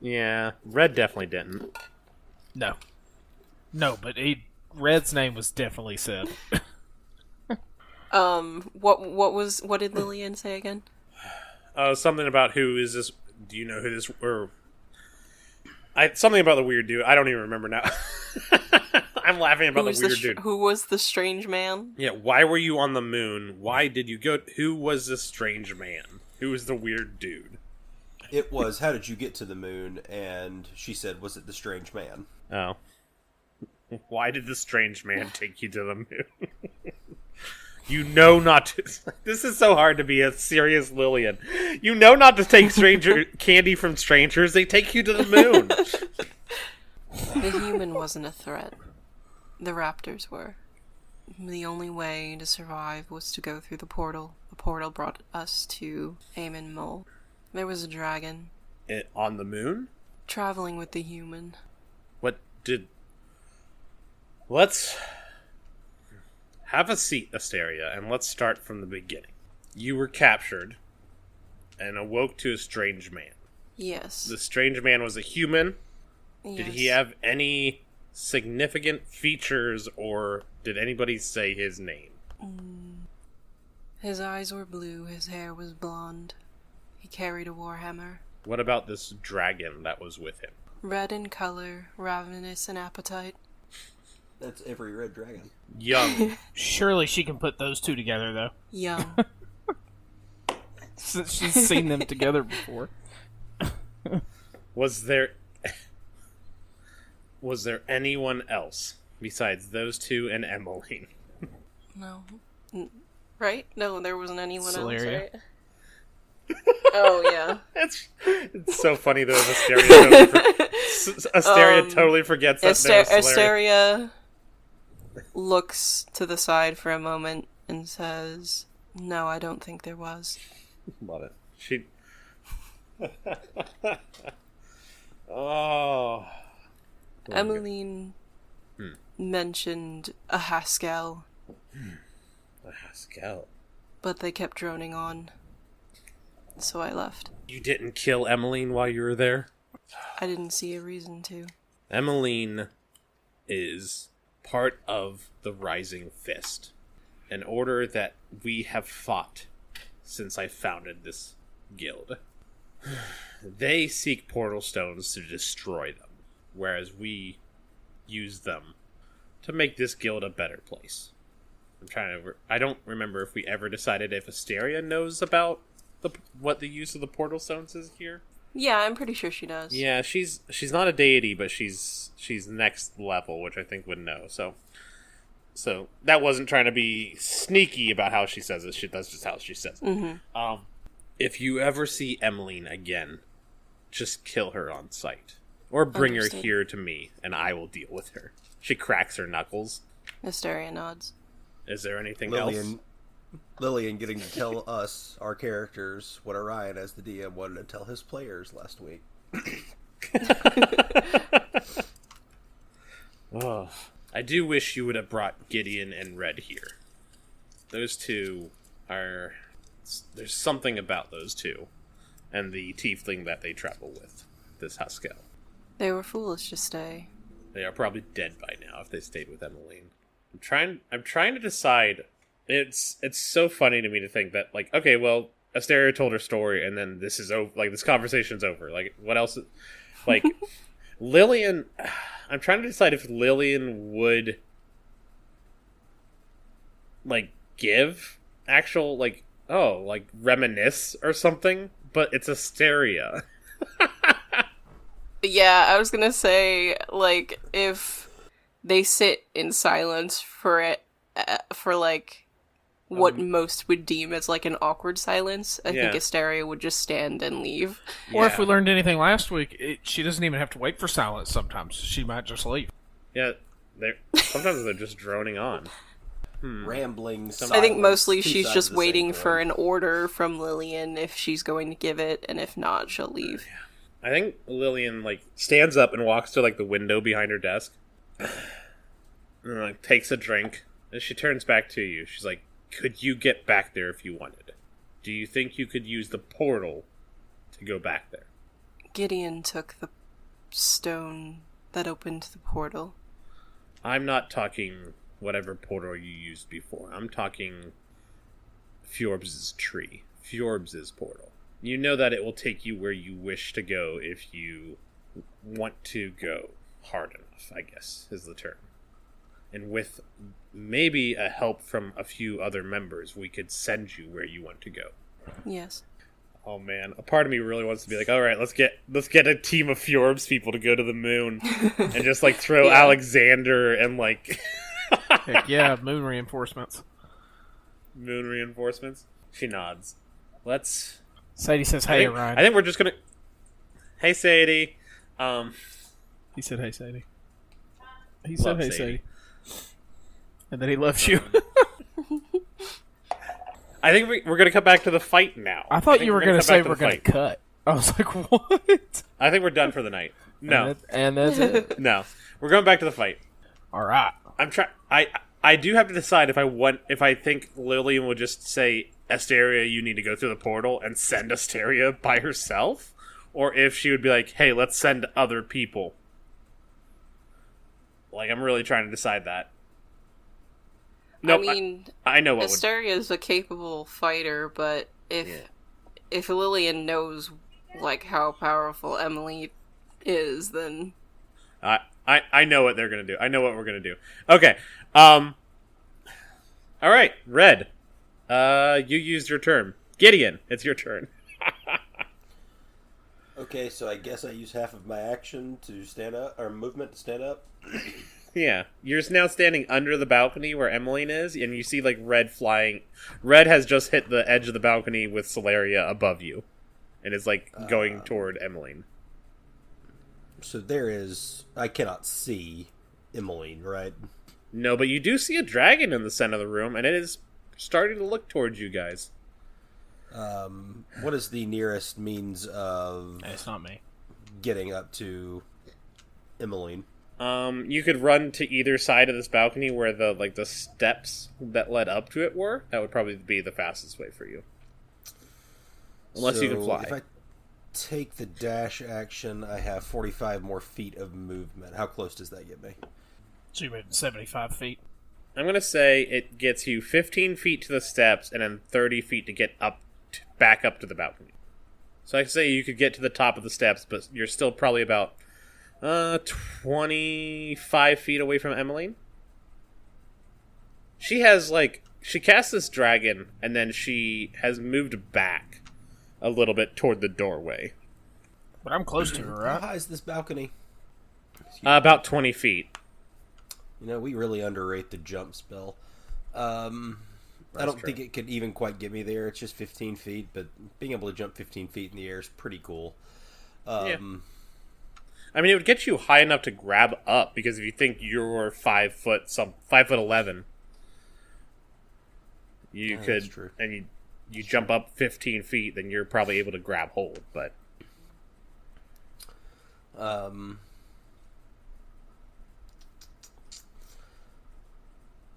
Yeah, Red definitely didn't. No. No, but Red's name was definitely said. What did Lillian say again? Something about who is this... Do you know who this... Or... something about the weird dude. I don't even remember now. I'm laughing about the weird dude. Who was the strange man? Yeah, why were you on the moon? Why did you go... Who was this strange man? Who was the weird dude? It was, how did you get to the moon? And she said, was it the strange man? Oh. Why did the strange man take you to the moon? You know not to... This is so hard to be a serious Lillian. You know not to take candy from strangers. They take you to the moon. The human wasn't a threat. The raptors were. The only way to survive was to go through the portal. The portal brought us to Amon Mole. There was a dragon. On the moon? Traveling with the human. What did... Let's... Have a seat, Asteria, and let's start from the beginning. You were captured and awoke to a strange man. Yes. The strange man was a human. Yes. Did he have any significant features, or did anybody say his name? His eyes were blue, his hair was blonde. He carried a warhammer. What about this dragon that was with him? Red in color, ravenous in appetite. That's every red dragon. Young. Surely she can put those two together, though. Young. Since she's seen them together before. Was there anyone else besides those two and Emmeline? No. Right? No, there wasn't anyone Solaria. else, right? Oh, yeah. It's so funny though. Asteria totally forgets that there's Solaria. Asteria looks to the side for a moment and says, "No, I don't think there was." Love it. She. Oh. Emmeline mentioned a Haskell, A Haskell. but they kept droning on, so I left. You didn't kill Emmeline while you were there? I didn't see a reason to. Emmeline is part of the Rising Fist, an order that we have fought since I founded this guild. They seek portal stones to destroy them, whereas we use them to make this guild a better place. I don't remember if we ever decided if Asteria knows about what the use of the portal stones is here. Yeah, I'm pretty sure she does. Yeah, she's not a deity, but she's next level, which I think would know. So that wasn't trying to be sneaky about how she says it. That's just how she says it. Mm-hmm. If you ever see Emmeline again, just kill her on sight. Or bring her Understood. here to me, and I will deal with her. She cracks her knuckles. Asteria nods. Is there anything else? Lillian getting to tell us, our characters, what Arion, as the DM, wanted to tell his players last week. Oh, I do wish you would have brought Gideon and Red here. Those two are... There's something about those two. And the tiefling that they travel with. This Haskell. They were foolish to stay. They are probably dead by now if they stayed with Emmeline. I'm trying to decide. It's so funny to me to think that, like, okay, well, Asteria told her story, and then this is over. Like, this conversation's over. Like, what else? Like, Lillian. I'm trying to decide if Lillian would, like, give actual, like, oh, like reminisce or something, but it's Asteria. Yeah, I was gonna say, like, if they sit in silence for like, what most would deem as, like, an awkward silence, I think Asteria would just stand and leave. Or if we learned anything last week, she doesn't even have to wait for silence sometimes. She might just leave. Yeah, sometimes they're just droning on. Rambling silence. I think mostly Two she's sides just of the same waiting coin. for an order from Lillian if she's going to give it, and if not, she'll leave. I think Lillian, like, stands up and walks to, like, the window behind her desk. And, like, takes a drink. And she turns back to you. She's like, could you get back there if you wanted? Do you think you could use the portal to go back there? Gideon took the stone that opened the portal. I'm not talking whatever portal you used before. I'm talking Fjorb's tree. Fjorb's portal. You know that it will take you where you wish to go if you want to go hard enough, I guess, is the term. And with maybe a help from a few other members, we could send you where you want to go. Yes. Oh man, a part of me really wants to be like, all right, let's get a team of Fjorb's people to go to the moon and just like throw Alexander and like Heck yeah, moon reinforcements. moon reinforcements. She nods. Let's. Sadie says, "Hey, Ryan." I think we're just gonna. Hey, Sadie. He said, "Hey, Sadie." He said, "Hey, Sadie. Sadie," and then he loves you. I think we're going to cut back to the fight now. I thought think you were gonna going to cut say back we're the going to fight. cut. I was like, what? I think we're done for the night. No, And that's it. no, we're going back to the fight. All right. I'm trying. I do have to decide if I think Lillian would just say, Asteria, you need to go through the portal and send Asteria by herself, or if she would be like, hey, let's send other people. Like, I'm really trying to decide that. No, I mean, I know what would. Asteria is a capable fighter, but if Lillian knows, like, how powerful Emily is, then... I know what they're gonna do. I know what we're gonna do. Okay. All right, Red. You used your turn. Gideon, it's your turn. Okay, so I guess I use half of my action to stand up, or movement to stand up. Yeah, you're now standing under the balcony where Emmeline is, and you see like Red flying. Red has just hit the edge of the balcony with Solaria above you, and is like going toward Emmeline. So there is... I cannot see Emmeline, right? No, but you do see a dragon in the center of the room, and it is starting to look towards you guys. What is the nearest means of It's not me. getting up to Emmeline? You could run to either side of this balcony where the steps that led up to it were. That would probably be the fastest way for you. Unless you can fly. If I take the dash action, I have 45 more feet of movement. How close does that get me? So you're at 75 feet. I'm going to say it gets you 15 feet to the steps and then 30 feet to get back up to the balcony. So I say you could get to the top of the steps, but you're still probably about 25 feet away from Emmeline. She cast this dragon, and then she has moved back a little bit toward the doorway. But I'm close to her, How right? high is this balcony? About 20 feet. You know, we really underrate the jump spell. I don't think it could even quite get me there. It's just 15 feet, but being able to jump 15 feet in the air is pretty cool. Yeah. I mean, it would get you high enough to grab up, because if you think you're 5'11", you could, that's true. and you jump up 15 feet, then you're probably able to grab hold. But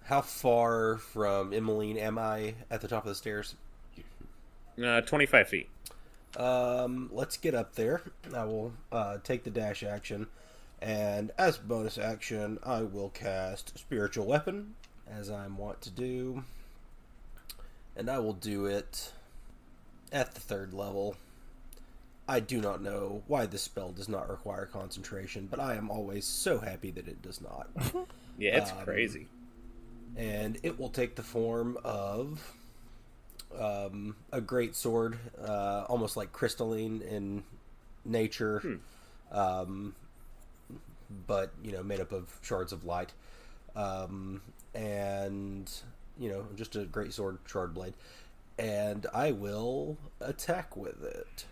how far from Emmeline am I at the top of the stairs? 25 feet. Let's get up there. I will take the dash action, and as bonus action, I will cast Spiritual Weapon, as I'm wont to do, and I will do it at the 3rd level. I do not know why this spell does not require concentration, but I am always so happy that it does not. Yeah, it's crazy. And it will take the form of a great sword, almost like crystalline in nature, but made up of shards of light, and just a great sword, shard blade. And I will attack with it.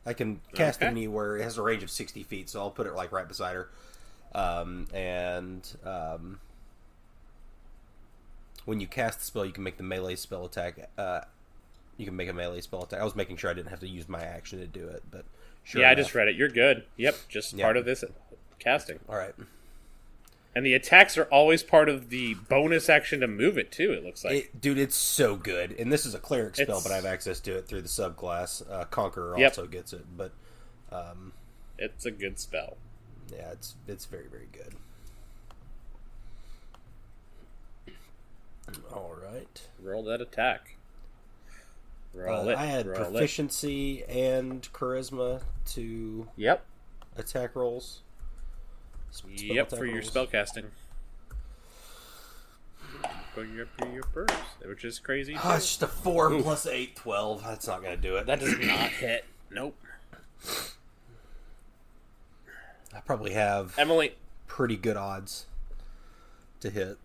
I can cast it anywhere. It has a range of 60 feet, so I'll put it like right beside her. When you cast the spell, you can make the melee spell attack. You can make a melee spell attack. I was making sure I didn't have to use my action to do it, but sure yeah, enough. I just read it. You're good. Yep, just part of this casting. All right. And the attacks are always part of the bonus action to move it, too, it looks like. Dude, it's so good. And this is a cleric spell, but I have access to it through the subclass. Conqueror also gets it, but... it's a good spell. Yeah, it's very, very good. All right. Roll that attack. Roll it. I had proficiency and charisma to attack rolls. Yep, for your spellcasting. Going up to your purse, which is crazy. Oh, it's just a 4 plus 8, 12. That's not going to do it. That does not hit. Nope. I probably have Emily pretty good odds to hit.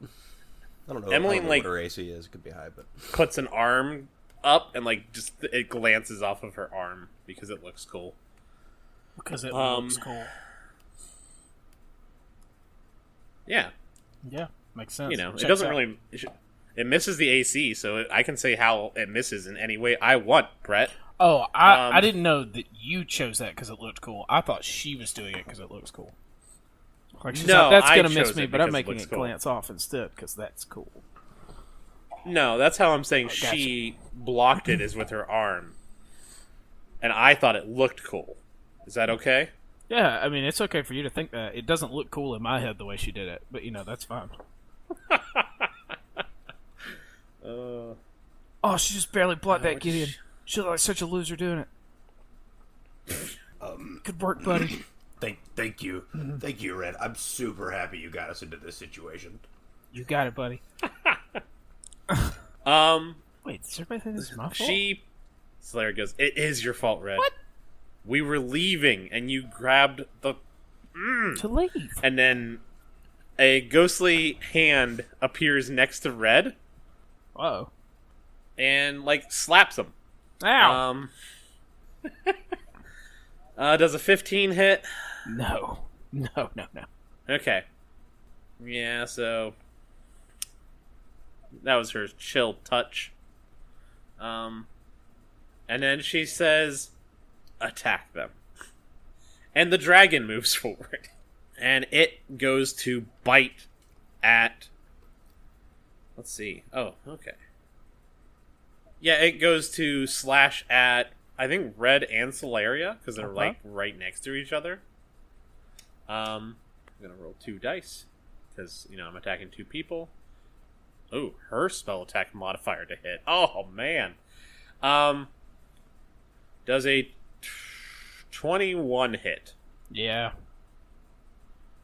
I don't know. Emily, what her AC is. It could be high, but puts an arm up and just it glances off of her arm because it looks cool. Because it looks cool. Yeah. Yeah, makes sense. It doesn't really... It misses the AC, so I can say how it misses in any way I want, Bret. Oh, I didn't know that you chose that because it looked cool. I thought she was doing it because it looks cool. Like she's like, that's going to miss me, but I'm making it glance off instead because that's cool. No, that's how I'm saying she blocked it is with her arm. And I thought it looked cool. Is that okay? Yeah, I mean, it's okay for you to think that. It doesn't look cool in my head the way she did it, but, that's fine. Oh, she just barely blocked that Gideon. She looked like such a loser doing it. Good work, buddy. Thank you. Thank you, Red. I'm super happy you got us into this situation. You got it, buddy. Wait, does everybody think this is my fault? Slayer goes, it is your fault, Red. What? We were leaving, and you grabbed the... To leave. And then a ghostly hand appears next to Red. Uh-oh. And, slaps him. Ow! Does a 15 hit? No. No. Okay. Yeah, so... That was her chill touch. And then she says... Attack them. And the dragon moves forward. And it goes to bite at... Let's see. Oh, okay. Yeah, it goes to slash at, I think, Red and Solaria, because they're, right next to each other. I'm going to roll 2 dice, because, I'm attacking 2 people. Oh, her spell attack modifier to hit. Oh, man. Does a 21 hit. Yeah.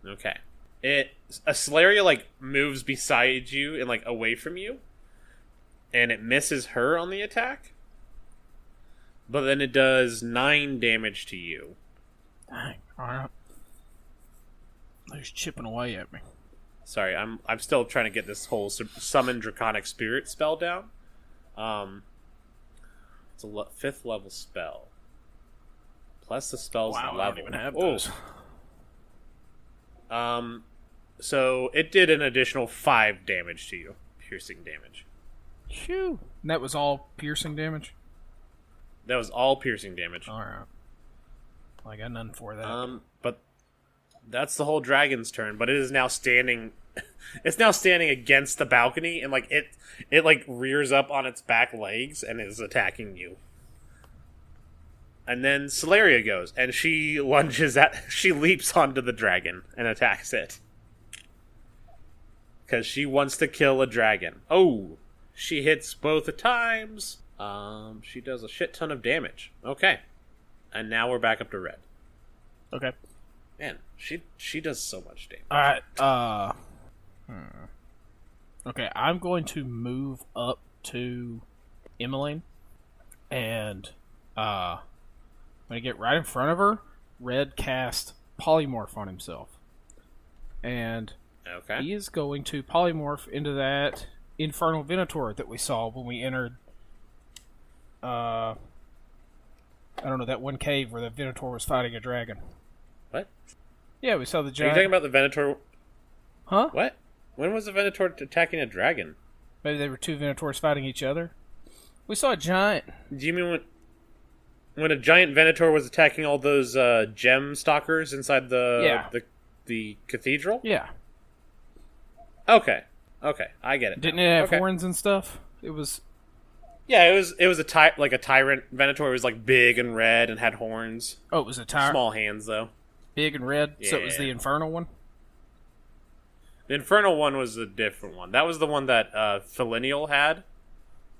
Okay. A Solaria, moves beside you and, away from you. And it misses her on the attack. But then it does 9 damage to you. Dang. Alright. They're just chipping away at me. Sorry, I'm still trying to get this whole Summon Draconic Spirit spell down. It's a 5th level spell. Plus the spell's level. I don't even have those. So it did an additional 5 damage to you. Piercing damage. Phew. And that was all piercing damage? That was all piercing damage. Alright. Well, I got none for that. But that's the whole dragon's turn, but it is now standing it's now standing against the balcony and it rears up on its back legs and is attacking you. And then Solaria goes and she leaps onto the dragon and attacks it. Cuz she wants to kill a dragon. Oh, she hits both times. She does a shit ton of damage. Okay. And now we're back up to Red. Okay. Man, she does so much damage. Alright, Okay, I'm going to move up to Emmeline. And when I get right in front of her, Red cast Polymorph on himself. And Okay. he is going to polymorph into that Infernal Venator that we saw when we entered I don't know, that one cave where the Venator was fighting a dragon. What? Yeah, we saw the Are you giant. talking about the Venator? Huh? What? When was the Venator attacking a dragon? Maybe they were two Venators fighting each other. We saw a giant. Do you mean when a giant Venator was attacking all those gem stalkers inside the cathedral? Yeah. Okay, I get it. Didn't it have Okay. horns and stuff? It was. Yeah, it was a tyrant Venator. It was like big and red and had horns. Oh, it was a tyrant. Small hands though. Big and red. So it was Yeah. the Infernal one? The Infernal one was a different one. That was the one that Felinial had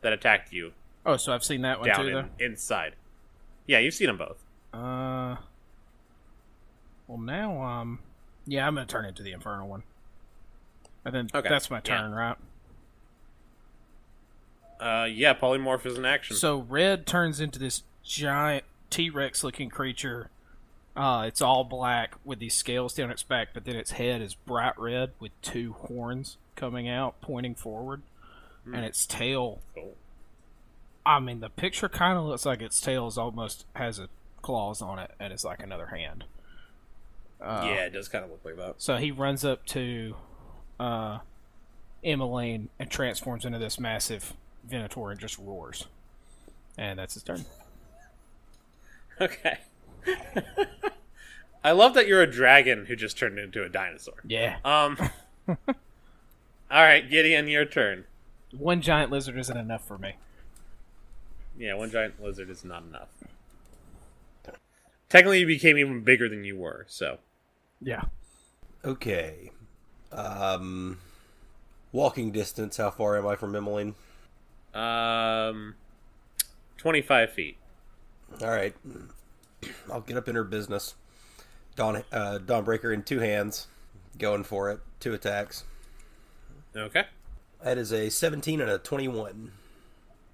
that attacked you Oh, so I've seen that one down too, though? inside. Yeah, you've seen them both. Well, now, yeah, I'm going to turn into the Infernal one. And then Okay, that's my turn, right? Yeah, polymorph is an action. So Red turns into this giant T-Rex looking creature. It's all black with these scales down its back, but then its head is bright red with two horns coming out, pointing forward. And its tail, Cool. I mean, the picture kind of looks like its tail is almost has a claws on it, and it's like another hand. Yeah, it does kind of look like that. So he runs up to Emmeline and transforms into this massive Venator and just roars. And that's his turn. Okay. I love that you're a dragon who just turned into a dinosaur. Yeah. All right, Gideon, your turn. One giant lizard isn't enough for me. Yeah, one giant lizard is not enough. Technically, you became even bigger than you were, so. Yeah. Okay. Walking distance, how far am I from Emmeline? 25 feet. Alright. I'll get up in her business. Dawnbreaker in two hands. Going for it. 2 attacks. Okay. That is a 17 and a 21.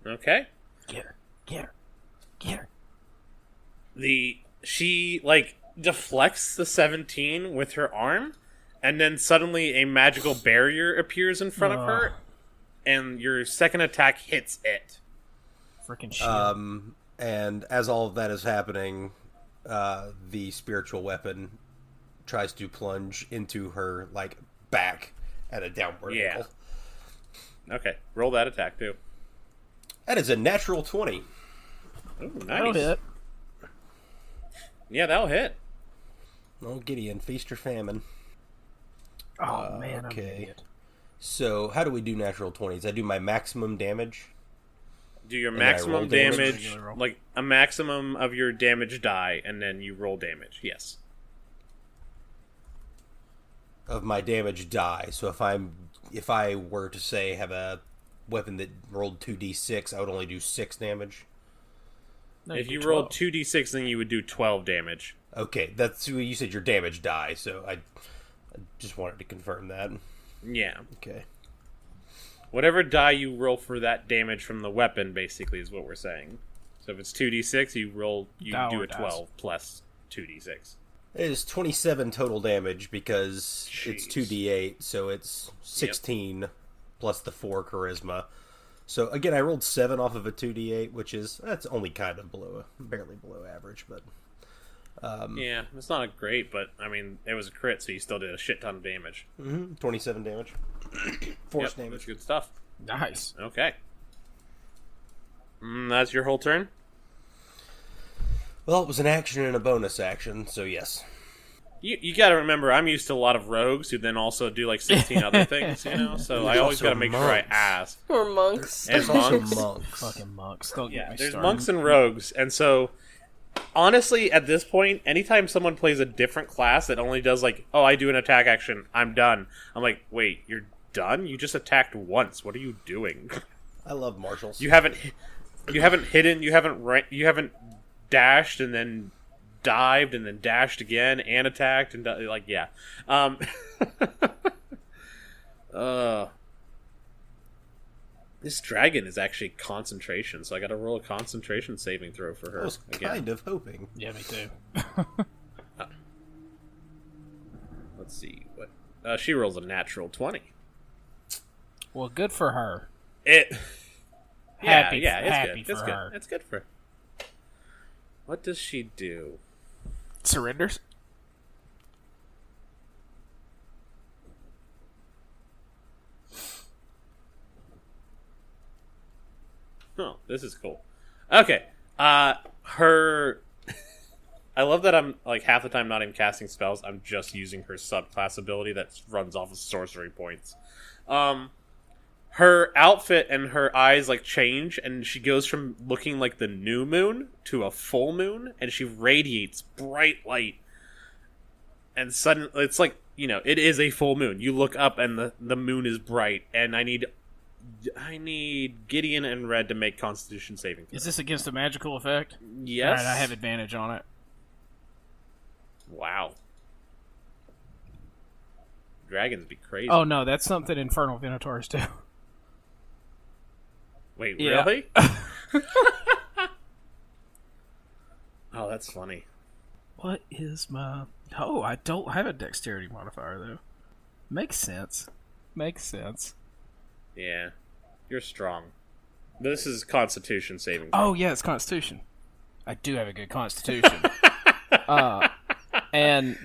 Okay. Get her. Get her. Get her. She deflects the 17 with her arm, and then suddenly a magical barrier appears in front of her, and your second attack hits it. Freaking shit. And as all of that is happening, the spiritual weapon tries to plunge into her back at a downward angle. Okay, roll that attack too. That is a natural 20. Ooh, nice. That'll hit. Yeah, that'll hit. Oh, Gideon, feast or famine. Oh, man, I'm okay. an idiot. So, how do we do natural 20s? I do my maximum damage. Do your And I roll maximum damage? damage, Regular roll. like a maximum of your damage die, and then you roll damage. Yes. Of my damage die. So if I were to say have a weapon that rolled 2d6, I would only do 6 damage. No, If do you 12. rolled 2d6, then you would do 12 damage. Okay, that's you said your damage die, so I just wanted to confirm that. Yeah. Okay. Whatever die you roll for that damage from the weapon, basically, is what we're saying. So if it's 2d6, you do Dollar a dice. 12 plus 2d6. It is 27 total damage because it's Jeez. 2d8, so it's 16 plus the 4 charisma. So again, I rolled 7 off of a 2d8, that's only kind of barely below average, but Yeah, it's not great, but I mean, it was a crit, so you still did a shit ton of damage. 27 damage. Force Yep, damage. that's good stuff. Nice. Okay. That's your whole turn? Well, it was an action and a bonus action, so yes. You got to remember, I'm used to a lot of rogues who then also do like 16 other things, you know? So I always also got to make sure I monks. ask. Or monks. And There's also monks. monks. Fucking monks. Don't get Yeah, me there's started. monks and rogues, and so honestly, at this point, anytime someone plays a different class that only does like, oh, I do an attack action, I'm done. I'm like, wait, you're done? You just attacked once. What are you doing? I love marshals. You haven't hidden, you haven't dashed and then dived and then dashed again and attacked and yeah. This dragon is actually concentration, so I got to roll a concentration saving throw for her. I was again. kind of hoping. Yeah, me too. Let's see what she rolls a natural 20. Well, good for her. It's Happy good. for It's her. good. It's good for her. What does she do? Surrenders? Oh, this is cool. Okay. Her... I love that I'm, like, half the time not even casting spells. I'm just using her subclass ability that runs off of sorcery points. Her outfit and her eyes, like, change, and she goes from looking like the new moon to a full moon, and she radiates bright light. And suddenly, it's like, you know, it is a full moon. You look up, and the moon is bright, and I need Gideon and Red to make Constitution saving throws. Is this against a magical effect? Yes. Alright, I have advantage on it. Wow. Dragons be crazy. Oh no, that's something Infernal Minotaurs do. Wait, Yeah. really? Oh, that's funny. What is my... Oh, I don't have a dexterity modifier, though. Makes sense. Makes sense. Yeah. You're strong. This is Constitution saving. Oh, yeah, it's Constitution. I do have a good Constitution. And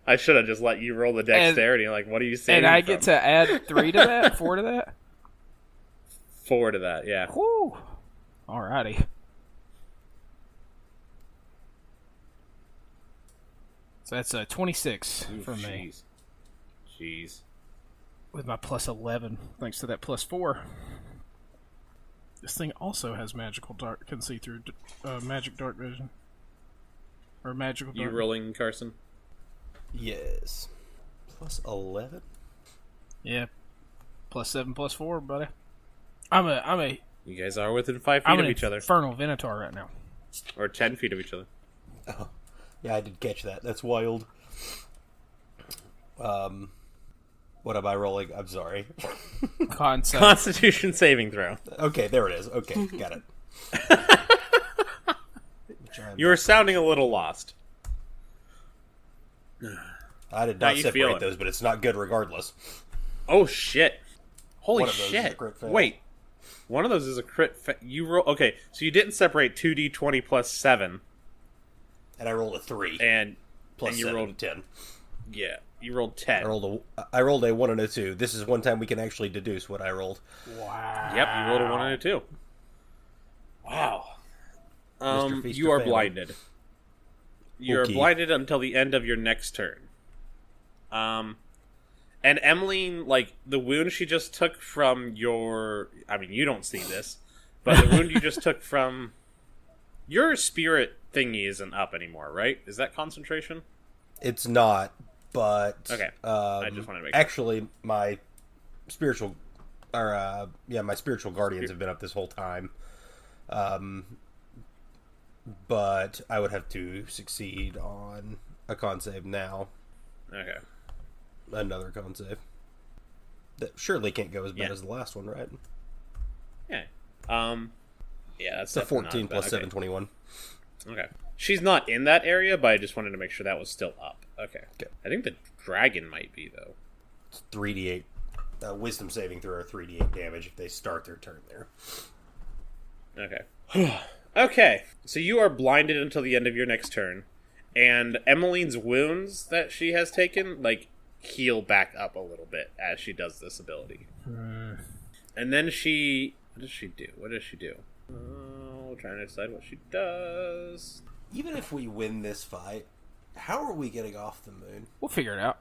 I should have just let you roll the dexterity. Like, what are you saying? and I get to add 3 to that? 4 to that? 4 to that, yeah. Whew. Alrighty. So that's 26 Ooh, for me. Jeez. With my plus 11, thanks to that plus 4. This thing also has magical dark, can see through magic dark vision. Or magical dark. You rolling, Carson? Yes. Plus 11? Yeah. Plus 7, plus 4, buddy. I'm a You guys are within 5 feet I'm of an each other. Infernal Minotaur right now. Or 10 feet of each other. Oh, yeah, I did catch that. That's wild. What am I rolling? I'm sorry. Concept. Constitution saving throw. Okay, there it is. Okay, got it. You were sounding a little lost. I did How not you feeling? separate those, but it's not good regardless. Oh, shit. Holy One of those is a shit. crit fail. Wait. One of those is a crit you roll. Okay, so you didn't separate 2d20 plus 7. And I rolled a 3. And plus you 7, rolled 10. Yeah, you rolled 10. I rolled a 1 and a 2. This is one time we can actually deduce what I rolled. Wow. Yep, you rolled a 1 and a 2. Wow. Mr. Feast You or are Famine. blinded. You're Okay. blinded until the end of your next turn. And Emmeline, like, the wound she just took from your... I mean, you don't see this, but the wound you just took from... Your spirit thingy isn't up anymore, right? Is that concentration? It's not, but... Okay. I just wanted to make sure. Actually, my spiritual... my spiritual guardians have been up this whole time. But I would have to succeed on a con save now. Okay. Another con save. That surely can't go as bad Yeah. as the last one, right? Yeah. Yeah, that's It's a definitely 14 not plus bad. 7, 21. Okay. She's not in that area, but I just wanted to make sure that was still up. Okay. Okay. I think the dragon might be, though. It's 3d8. Wisdom saving throw or 3d8 damage if they start their turn there. Okay. Okay. So you are blinded until the end of your next turn, and Emmeline's wounds that she has taken, like, heal back up a little bit as she does this ability. And then she... What does she do? What does she do? Trying to decide what she does. Even if we win this fight, how are we getting off the moon? We'll figure it out.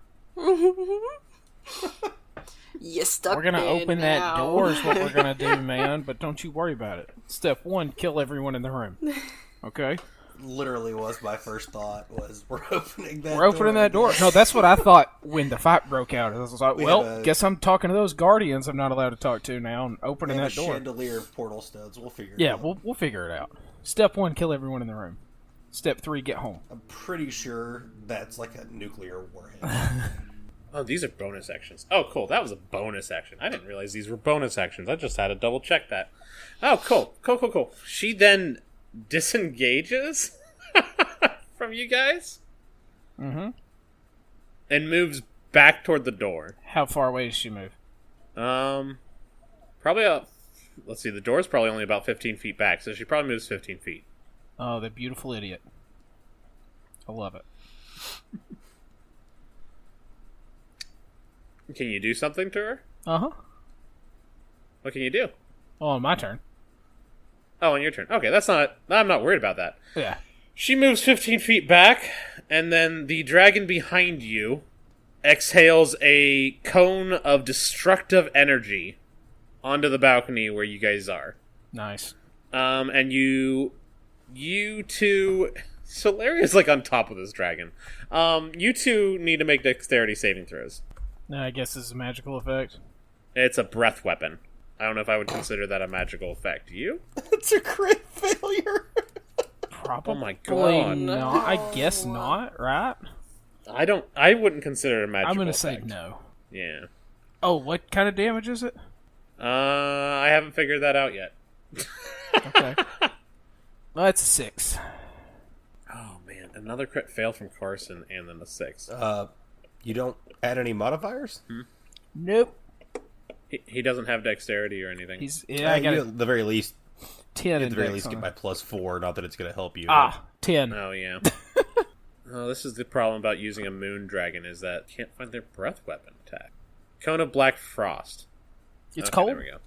You stuck We're gonna there open that now. door is what we're gonna do, man. But don't you worry about it. Step 1, kill everyone in the room. Okay? Literally was my first thought, was we're opening that door. We're opening that door. No, that's what I thought when the fight broke out. I was like, We well, have a- guess I'm talking to those guardians I'm not allowed to talk to now and We opening have that a door. chandelier of portal stones. We'll figure it Yeah, out. we'll figure it out. Step 1, kill everyone in the room. Step 3, get home. I'm pretty sure that's like a nuclear warhead. Oh, these are bonus actions. Oh, cool. That was a bonus action. I didn't realize these were bonus actions. I just had to double check that. Oh, cool. She then disengages from you guys. Mm-hmm. And moves back toward the door. How far away does she move? Probably let's see, the door's probably only about 15 feet back, so she probably moves 15 feet. Oh, the beautiful idiot. I love it. Can you do something to her? Uh-huh. What can you do? Oh, my turn. Oh, on your turn. Okay, I'm not worried about that. Yeah. She moves 15 feet back, and then the dragon behind you exhales a cone of destructive energy onto the balcony where you guys are. Nice. And you two... Solaria's like on top of this dragon. You two need to make dexterity saving throws. I guess this is a magical effect. It's a breath weapon. I don't know if I would consider that a magical effect. You? It's a crit failure. Probably Oh my god. not. I guess not, right? I wouldn't consider it a magical I'm going to effect. say no. Yeah. Oh, what kind of damage is it? I haven't figured that out yet. Okay. Well, it's a 6. Oh man, another crit fail from Carson and then a 6. You don't add any modifiers? Nope. He doesn't have dexterity or anything. I got you, at the very least, 10 at in the very dex least, on get it. by +4. Not that it's going to help you. 10. Oh yeah. Oh, this is the problem about using a moon dragon is that you can't find their breath weapon attack. Cone of black frost. It's Okay, cold? There we go.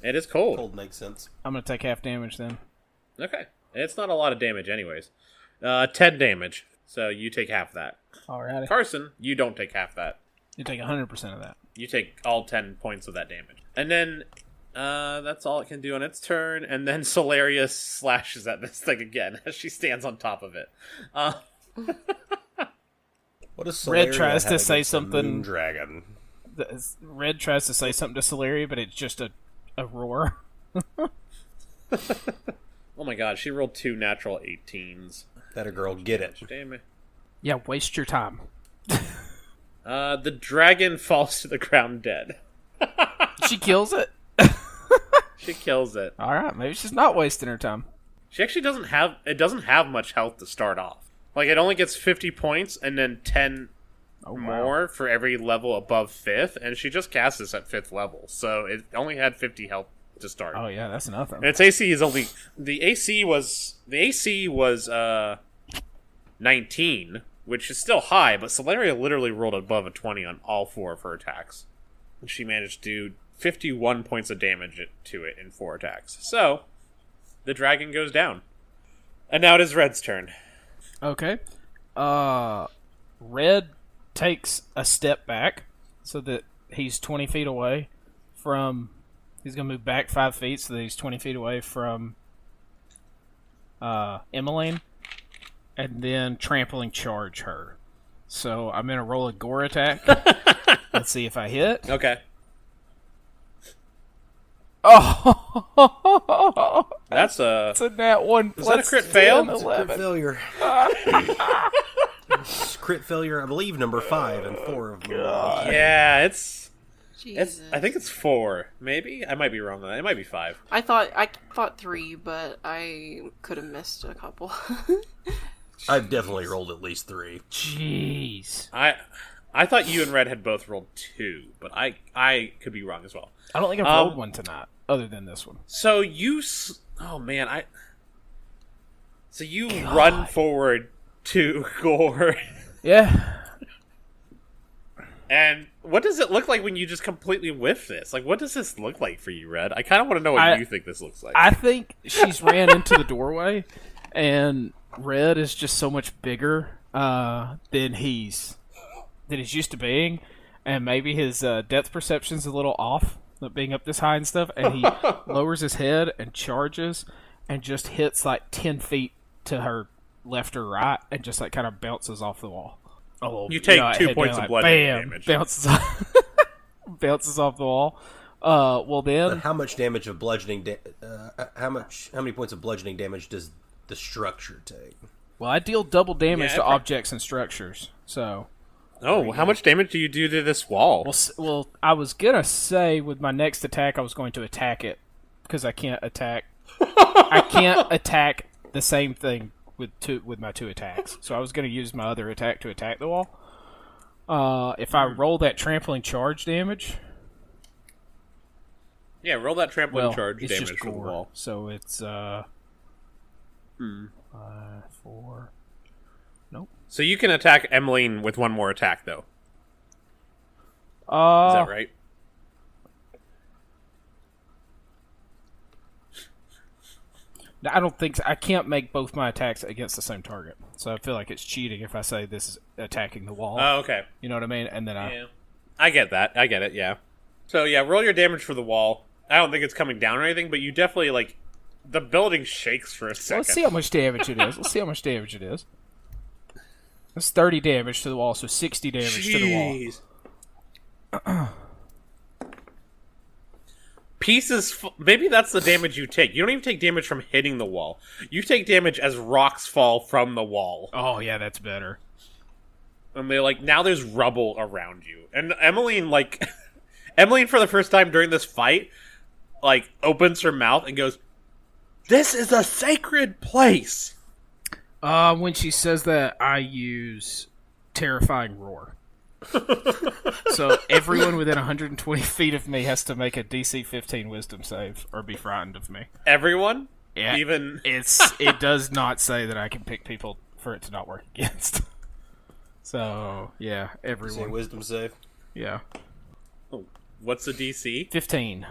It is cold. Cold makes sense. I'm going to take half damage then. Okay. It's not a lot of damage anyways. 10 damage. So you take half that. Alrighty. Carson, you don't take half that. You take 100% of that. You take all 10 points of that damage. And then that's all it can do on its turn. And then Solaria slashes at this thing again as she stands on top of it. What does Red Solaria tries to have say against a something- moon dragon? Red tries to say something to Solaria, but it's just a roar. Oh my god, she rolled 2 natural 18s. That a girl, get it. Damn it. Yeah, waste your time. The dragon falls to the ground dead. She kills it? She kills it. Alright, maybe she's not wasting her time. She actually doesn't have much health to start off. Like, it only gets 50 points and then 10 more for every level above 5th, and she just cast this at 5th level, so it only had 50 health to start. Oh yeah, that's nothing. And its AC is only... The AC was 19, which is still high, but Solaria literally rolled above a 20 on all 4 of her attacks. And she managed to do 51 points of damage to it in 4 attacks. So, the dragon goes down. And now it is Red's turn. Okay. Red takes a step back so that he's 20 feet away from... He's going to move back 5 feet so that he's 20 feet away from Emmeline. And then trampling charge her. So I'm going to roll a gore attack. Let's see if I hit. Okay. Oh! That's a... It's a nat 1 Is that a plus crit 10, fail? It's a 11. crit failure. Crit failure, I believe, number 5 and 4 of them. Yeah, it's... Jesus. I think it's 4. Maybe? I might be wrong on that. It might be 5. I thought 3, but I could have missed a couple. I've definitely rolled at least 3. Jeez. I thought you and Red had both rolled 2, but I could be wrong as well. I don't think I've rolled one tonight, other than this one. So you... Oh, man, So you run forward to Gore. Yeah. And what does it look like when you just completely whiff this? Like, what does this look like for you, Red? I kind of want to know what you think this looks like. I think she's ran into the doorway, and Red is just so much bigger than he's used to being, and maybe his depth perception's a little off, being up this high and stuff, and he lowers his head and charges, and just hits like 10 feet to her left or right, and just like kind of bounces off the wall. Oh, you take 2 head points down, of like, bludgeoning bam, damage. bounces off the wall. Well then, But how much damage of bludgeoning? How many points of bludgeoning damage does the structure take? well, I deal double damage Yeah, to objects and structures, so Oh, how much damage do you do to this wall? Well, I was gonna say with my next attack, I was going to attack it because I can't attack. I can't attack the same thing with my 2 attacks. So I was going to use my other attack to attack the wall. If I roll that trampling charge damage, yeah, roll that trampling charge it's damage just for the gore. wall. So it's 5, 4. Nope. So you can attack Emmeline with 1 more attack, though. Is that right? I don't think so. I can't make both my attacks against the same target. So I feel like it's cheating if I say this is attacking the wall. Oh, okay. You know what I mean? And then I get that. I get it, yeah. So, yeah, roll your damage for the wall. I don't think it's coming down or anything, but you definitely, like, the building shakes for a second. Let's see how much damage it is. That's 30 damage to the wall, so 60 damage to the wall. Pieces... Maybe that's the damage you take. You don't even take damage from hitting the wall. You take damage as rocks fall from the wall. Oh, yeah, that's better. And they're like, now there's rubble around you. And Emmeline, like... Emmeline, for the first time during this fight, like, opens her mouth and goes, "This is a sacred place!" When she says that, I use Terrifying Roar. So everyone within 120 feet of me has to make a DC 15 Wisdom save or be frightened of me. Everyone? Yeah, Even... it does not say that I can pick people for it to not work against. So, yeah, everyone. Say Wisdom save. Yeah. Oh, what's the DC? 15.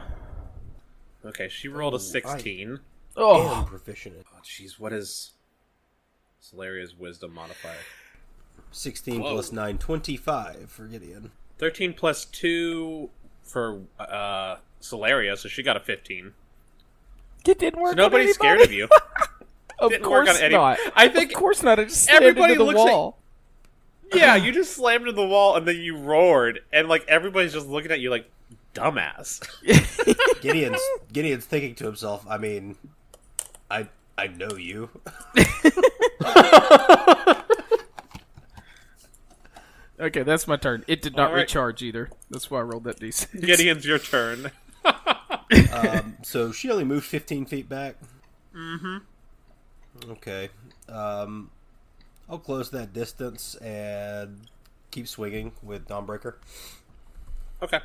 Okay, she rolled a 16. And proficient. Oh, jeez, what is Solaria's wisdom modifier? 16 plus 9, 25 for Gideon. 13 plus 2 for Solaria, so she got a 15. It didn't work. So nobody's on scared of you. Of Didn't course work on any... not. I think of course not. I just slammed everybody into the looks wall. Yeah, you just slammed into the wall and then you roared, and like everybody's just looking at you like, dumbass. Gideon's thinking to himself, I mean, I know you. Okay, that's my turn. It did not recharge either. That's why I rolled that D6. Gideon's your turn. So she only moved 15 feet back. Mm-hmm. Okay. I'll close that distance and keep swinging with Dawnbreaker. Okay.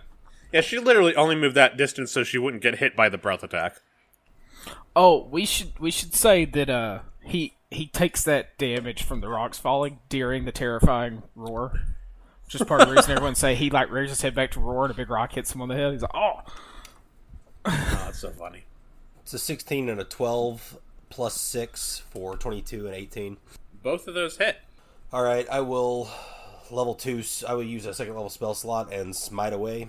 Yeah, she literally only moved that distance so she wouldn't get hit by the breath attack. Oh, we should say that he takes that damage from the rocks falling during the terrifying roar. Just part of the reason everyone say he like raises his head back to roar and a big rock hits him on the head. He's like, oh. Oh, that's so funny. It's a 16 and a 12 plus 6 for 22 and 18. Both of those hit. Alright, I will level 2. I will use a second level spell slot and smite away.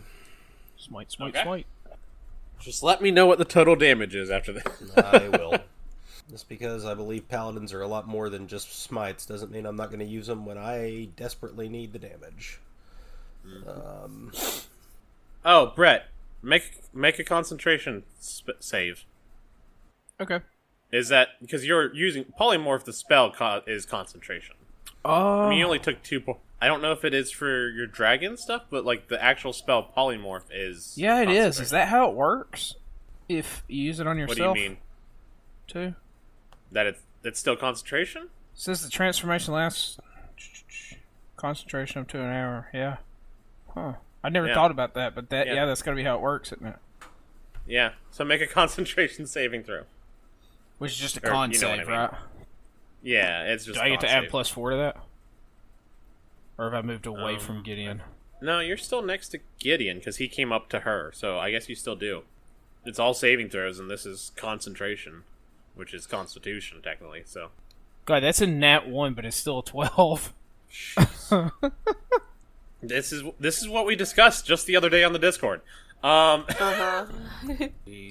Smite. Just let me know what the total damage is after that. I will. Just because I believe paladins are a lot more than just smites doesn't mean I'm not going to use them when I desperately need the damage. Oh, Bret, make a concentration save. Okay. Is that because you're using polymorph? The spell is concentration. I mean, you only took 2 points. I don't know if it is for your dragon stuff, but like the actual spell polymorph is. Yeah, it is. Is that how it works? If you use it on yourself? What do you mean? Too? That it's still concentration? It says the transformation lasts concentration up to an hour. Yeah. Huh. I never thought about that, but that's gotta be how it works, isn't it? Yeah. So make a concentration saving throw. Which is just a con save, right? Yeah, it's just. Do I get to add save. +4 to that? Or have I moved away from Gideon? No, you're still next to Gideon because he came up to her. So I guess you still do. It's all saving throws, and this is concentration, which is Constitution technically. So. God, that's a nat 1, but it's still a 12. This is what we discussed just the other day on the Discord.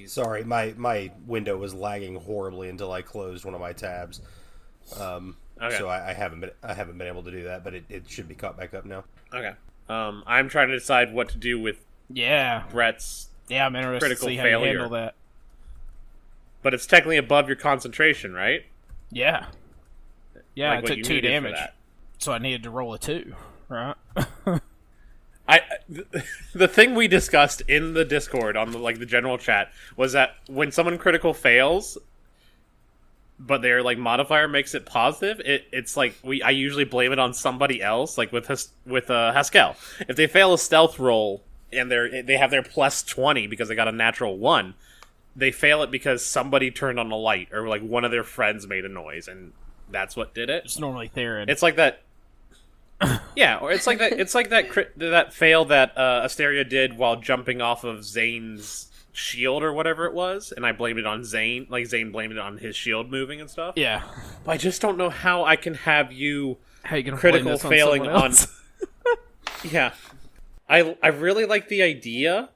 Sorry, my window was lagging horribly until I closed one of my tabs. Okay. So I haven't been able to do that, but it should be caught back up now. Okay. I'm trying to decide what to do with Bret's I'm interested critical to see failure. how you handle that. But it's technically above your concentration, right? Yeah. Yeah, Like I what took you 2 needed for damage. that. So I needed to roll a 2. right? The thing we discussed in the Discord on the general chat was that when someone critical fails, but their modifier makes it positive, it's like I usually blame it on somebody else, like with Haskell. If they fail a stealth roll and they have their plus 20 because they got a natural 1, they fail it because somebody turned on a light or one of their friends made a noise, and that's what did it. It's normally Theron. It's like that. Yeah, or it's like that. It's like that fail that Asteria did while jumping off of Zane's shield or whatever it was, and I blamed it on Zane. Like Zane blamed it on his shield moving and stuff. Yeah, but I just don't know how I can have you gonna critical failing on. Yeah, I really like the idea.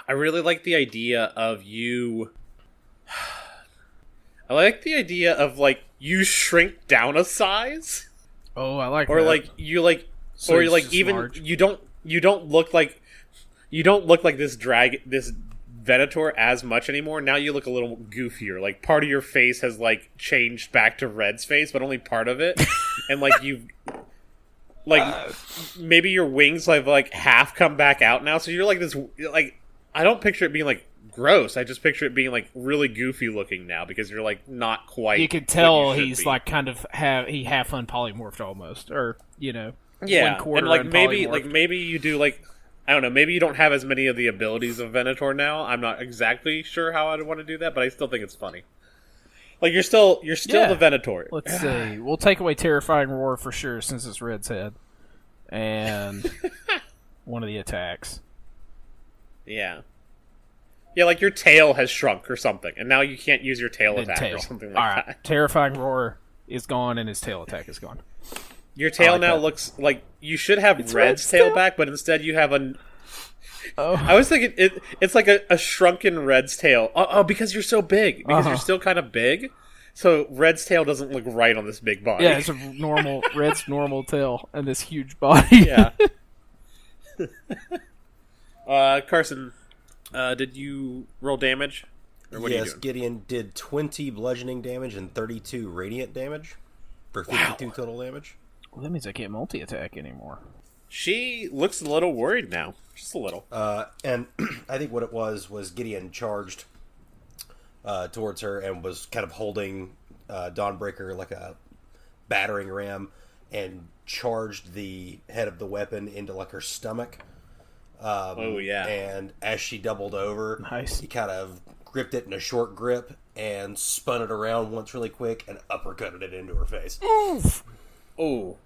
I really like the idea of you. I like the idea of you shrink down a size. Oh, I like or that. So or it's even large. you don't look like this Venator as much anymore. Now you look a little goofier. Like part of your face has changed back to Red's face, but only part of it. And you maybe your wings have half come back out now. So you're this I don't picture it being gross. I just picture it being really goofy looking now because you're not quite. You can tell what you he's be. kind of half unpolymorphed almost, or Yeah, 1/4 and maybe unpolymorphed. maybe you do I don't know, maybe you don't have as many of the abilities of Venator now. I'm not exactly sure how I'd want to do that, but I still think it's funny. You're still the Venator. Let's see. We'll take away Terrifying Roar for sure since it's Red's head, and one of the attacks. Yeah. Yeah, your tail has shrunk or something, and now you can't use your tail Then attack tail. or something All like right. that. Terrifying Roar is gone, and his tail attack is gone. Your tail like now that. looks like you should have It's Red's Red's tail tail? back, but instead you have a. Oh, I was thinking it's like a shrunken Red's tail. Oh, because you're so big. Because you're still kind of big. So Red's tail doesn't look right on this big body. yeah, it's a normal Red's normal tail and this huge body. Yeah. Carson, did you roll damage? Or what are you Yes, doing? Gideon did 20 bludgeoning damage and 32 radiant damage for 52 Wow. total damage. Well, that means I can't multi-attack anymore. She looks a little worried now. Just a little. And I think what it was Gideon charged towards her and was kind of holding Dawnbreaker like a battering ram and charged the head of the weapon into her stomach. Oh, yeah. And as she doubled over, Nice. he kind of gripped it in a short grip and spun it around once really quick and uppercutted it into her face. Oh.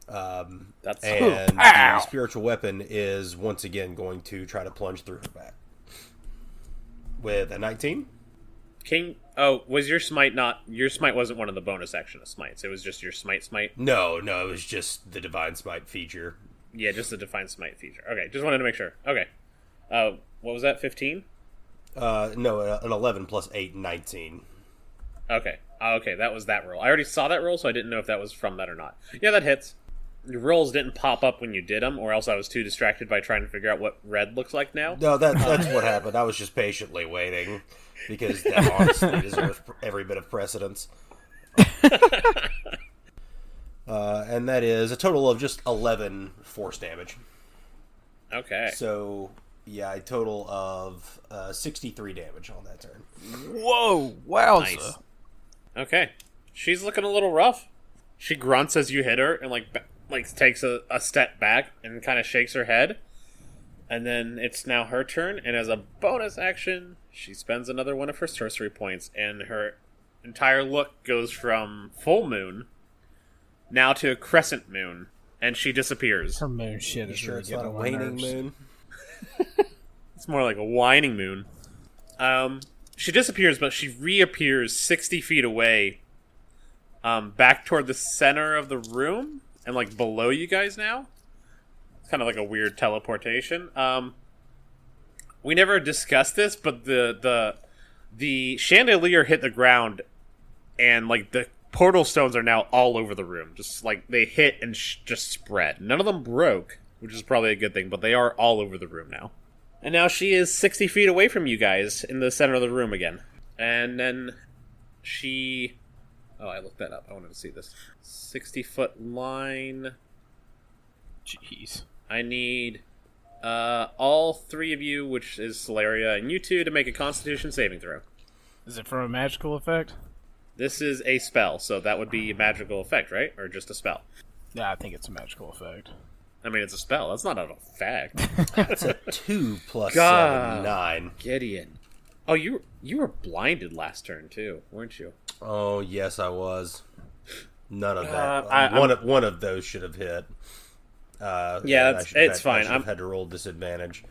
That's And the spiritual weapon is once again going to try to plunge through her back. With a 19? was your smite not... Your smite wasn't one of the bonus action of smites. It was just your smite. No, it was just the Divine Smite feature. Yeah, just the defined smite feature. Okay, just wanted to make sure. Okay. What was that, 15? No, an 11 plus 8, 19. Okay. Okay, that was that roll. I already saw that roll, so I didn't know if that was from that or not. Yeah, that hits. Your rolls didn't pop up when you did them, or else I was too distracted by trying to figure out what red looks like now. No, that's what happened. I was just patiently waiting, because that honestly deserves every bit of precedence. And that is a total of just 11 force damage. Okay. So, yeah, a total of 63 damage on that turn. Whoa! Wowza! Nice. Okay. She's looking a little rough. She grunts as you hit her and takes a step back and kind of shakes her head. And then it's now her turn, and as a bonus action, she spends another one of her sorcery points, and her entire look goes from full moon now to a crescent moon, and she disappears. Her moon shit You is sure really it's getting not a on my waning nerves. moon? It's more like a whining moon. She disappears, but she reappears 60 feet away, back toward the center of the room, and below you guys now. It's kind of like a weird teleportation. We never discussed this, but the chandelier hit the ground, and the portal stones are now all over the room. Just they hit and just spread. None of them broke, which is probably a good thing, but they are all over the room now. And now she is 60 feet away from you guys in the center of the room again. And then she... Oh, I looked that up. I wanted to see this. 60-foot line... Jeez. I need all three of you, which is Solaria and you two, to make a Constitution saving throw. Is it from a magical effect? This is a spell, so that would be a magical effect, right? Or just a spell? Yeah, I think it's a magical effect. I mean, it's a spell. That's not an effect. It's a 2 plus God. 7, 9. Gideon. Oh, you were blinded last turn, too, weren't you? Oh, yes, I was. None of that. I'm- One of those should have hit. Yeah, it's fine. I should have had to roll disadvantage.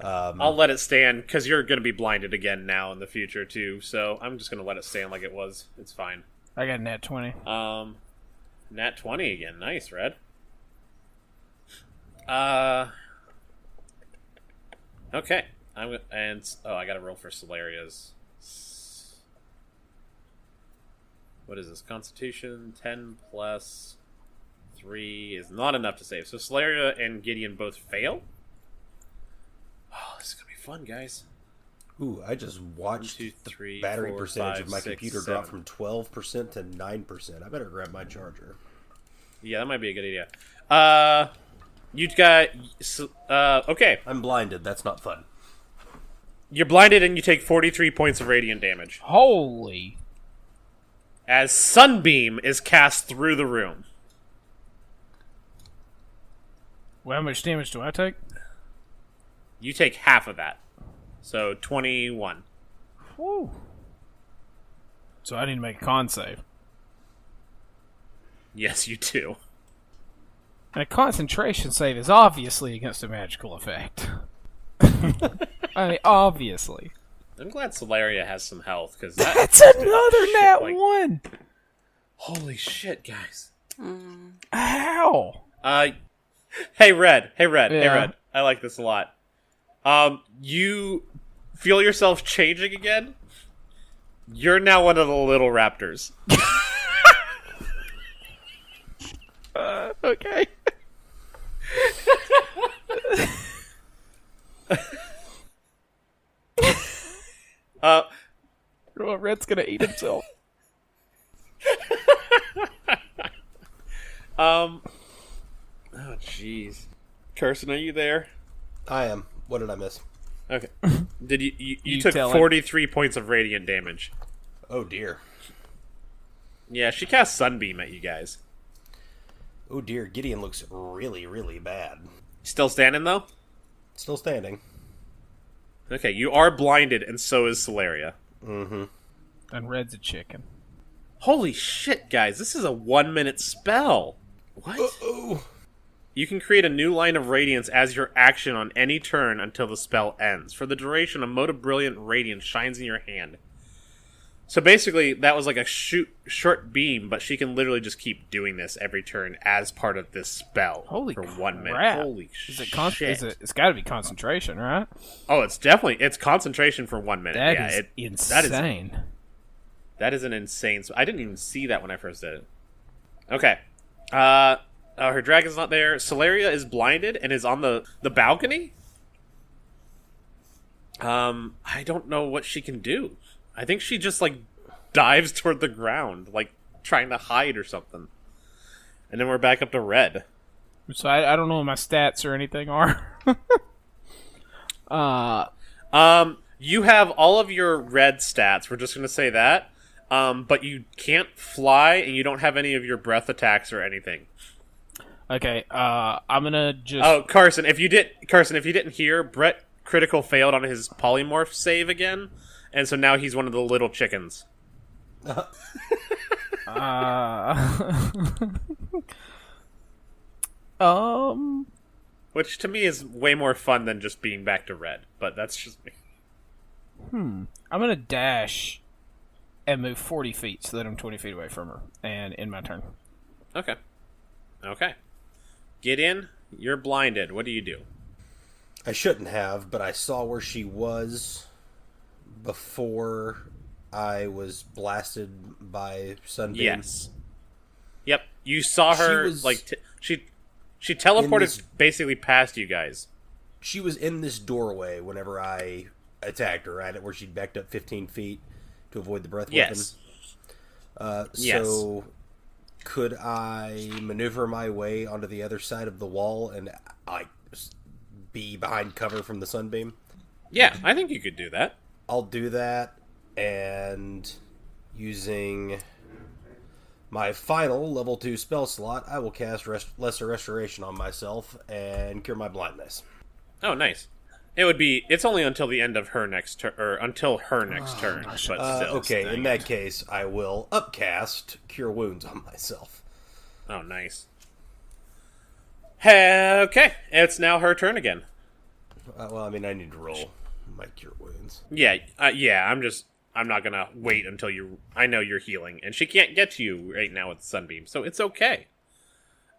I'll let it stand, because you're going to be blinded again now in the future, too, so I'm just going to let it stand like it was. It's fine. I got a nat 20. Nat 20 again. Nice, Red. Okay. I gotta roll for Solaria's. What is this? Constitution 10 plus 3 is not enough to save. So Solaria and Gideon both fail. Oh, this is gonna be fun, guys. Ooh, I just watched 1, 2, 3, the battery 4, percentage 5, of my 6, computer 7. drop from 12% to 9%. I better grab my charger. Yeah, that might be a good idea. You got okay. I'm blinded. That's not fun. You're blinded and you take 43 points of radiant damage Holy. as Sunbeam is cast through the room. Well, how much damage do I take? You take half of that, so 21. Woo. So I need to make a con save. Yes, you do. And a concentration save is obviously against a magical effect. I mean, obviously. I'm glad Solaria has some health, because That's another shit, nat like- 1! Holy shit, guys. How? Hey, Red. Hey, Yeah. Red. I like this a lot. You feel yourself changing again? You're now one of the little raptors. Okay. Well, Red's gonna eat himself. Oh, jeez. Carson, are you there? I am. What did I miss? Okay. Did you You took tell him. 43 points of radiant damage. Oh, dear. Yeah, she cast Sunbeam at you guys. Oh, dear. Gideon looks really, really bad. Still standing, though? Still standing. Okay, you are blinded, and so is Solaria. Mm-hmm. And Red's a chicken. Holy shit, guys. This is a 1-minute spell. What? Oh. You can create a new line of radiance as your action on any turn until the spell ends. For the duration, a mode of brilliant radiance shines in your hand. So basically, that was like a short beam, but she can literally just keep doing this every turn as part of this spell. Holy for crap. 1 minute. Holy Is it shit. it's gotta be concentration, right? Oh, it's concentration for 1 minute. That yeah, is that insane. That is an insane. I didn't even see that when I first did it. Okay. Her dragon's not there. Solaria is blinded and is on the balcony. I don't know what she can do. I think she just like dives toward the ground, like trying to hide or something. And then we're back up to Red. So I don't know what my stats or anything are. You have all of your red stats. We're just gonna say that. But you can't fly, and you don't have any of your breath attacks or anything. Okay, I'm gonna just... Oh, Carson, if you didn't hear, Bret critical failed on his polymorph save again, and so now he's one of the little chickens. Which to me is way more fun than just being back to Red, but that's just me. I'm gonna dash and move 40 feet so that I'm 20 feet away from her, and end my turn. Okay. Gideon, you're blinded. What do you do? I shouldn't have, but I saw where she was before I was blasted by Sunbeam. Yes. Yep. You saw her, was she teleported this- basically past you guys. She was in this doorway whenever I attacked her, right? Where she'd backed up 15 feet to avoid the breath Yes. weapon. Yes. So could I maneuver my way onto the other side of the wall and be behind cover from the sunbeam? Yeah, I think you could do that. I'll do that, and using my final level 2 spell slot, I will cast Lesser Restoration on myself and cure my blindness. Oh, nice. It's only until the end of her next turn, or until her next turn, but still. Okay, in that case, I will upcast Cure Wounds on myself. Oh, nice. Okay, it's now her turn again. Well, I mean, I need to roll my Cure Wounds. Yeah, I'm not gonna wait until I know you're healing, and she can't get to you right now with the sunbeam, so it's okay.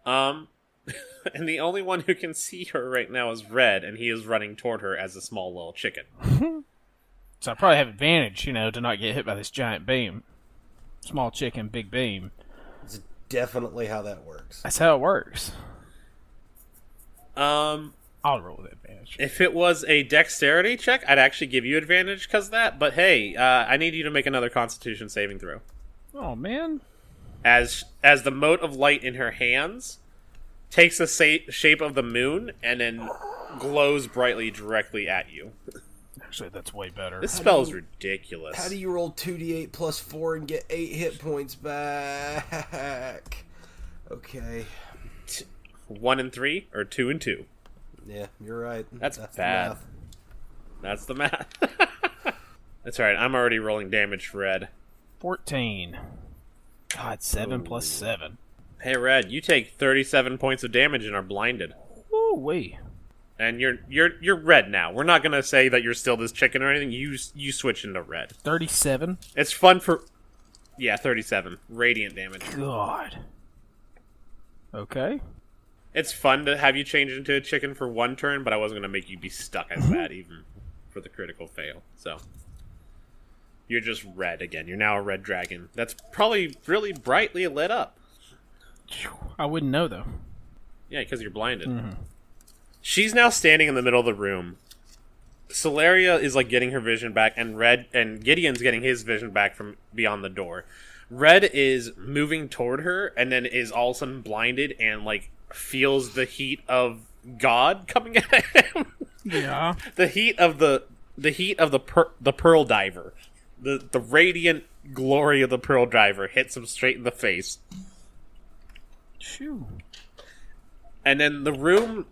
And the only one who can see her right now is Red, and he is running toward her as a small little chicken. So I probably have advantage, to not get hit by this giant beam. Small chicken, big beam. It's definitely how that works. That's how it works. I'll roll with advantage. If it was a dexterity check, I'd actually give you advantage because of that. But hey, I need you to make another Constitution saving throw. Oh man! As the mote of light in her hands takes the shape of the moon and then glows brightly directly at you. Actually, that's way better. This spell is ridiculous. How do you roll 2d8 plus 4 and get 8 hit points back? Okay. 1 and 3 or 2 and 2? Yeah, you're right. That's bad. The math. That's the math. That's alright, I'm already rolling damage for Red. 14. God, 7 plus 7. Hey Red, you take 37 points of damage and are blinded. Woo-wee. And you're red now. We're not gonna say that you're still this chicken or anything. You switch into red. 37? It's fun for... Yeah, 37. Radiant damage. God. Okay. It's fun to have you change into a chicken for one turn, but I wasn't gonna make you be stuck as that even for the critical fail. So you're just red again. You're now a red dragon. That's probably really brightly lit up. I wouldn't know though. Yeah, because you're blinded. Mm-hmm. She's now standing in the middle of the room. Celeria is like getting her vision back, and Gideon's getting his vision back from beyond the door. Red is moving toward her, and then is all of a sudden blinded and like feels the heat of God coming at him. Yeah. The heat of the pearl diver, the radiant glory of the pearl diver hits him straight in the face. Shoo. And then the room,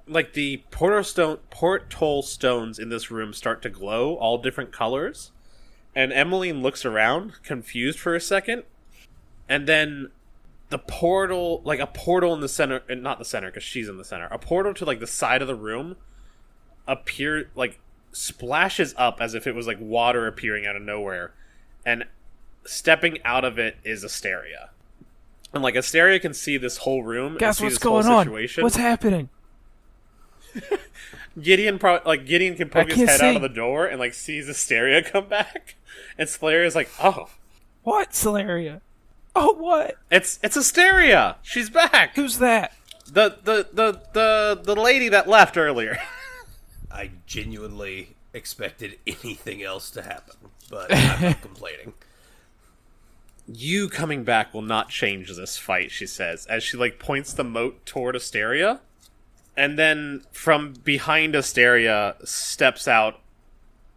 like the portal stones in this room start to glow, all different colors. And Emmeline looks around, confused for a second. And then the portal, like a portal in the center, and not the center because she's in the center, a portal to like the side of the room splashes up as if it was like water appearing out of nowhere. And stepping out of it is Asteria. And like Asteria can see this whole room. Guess and see what's this whole going on? situation. What's happening? Gideon can poke his head out of the door and like sees Asteria come back, and Celeria's like, "Oh, what, Celeria? Oh, what? It's Asteria. She's back. Who's that? The lady that left earlier." I genuinely expected anything else to happen, but I'm not complaining. You coming back will not change this fight, she says, as she like points the moat toward Asteria. And then from behind Asteria steps out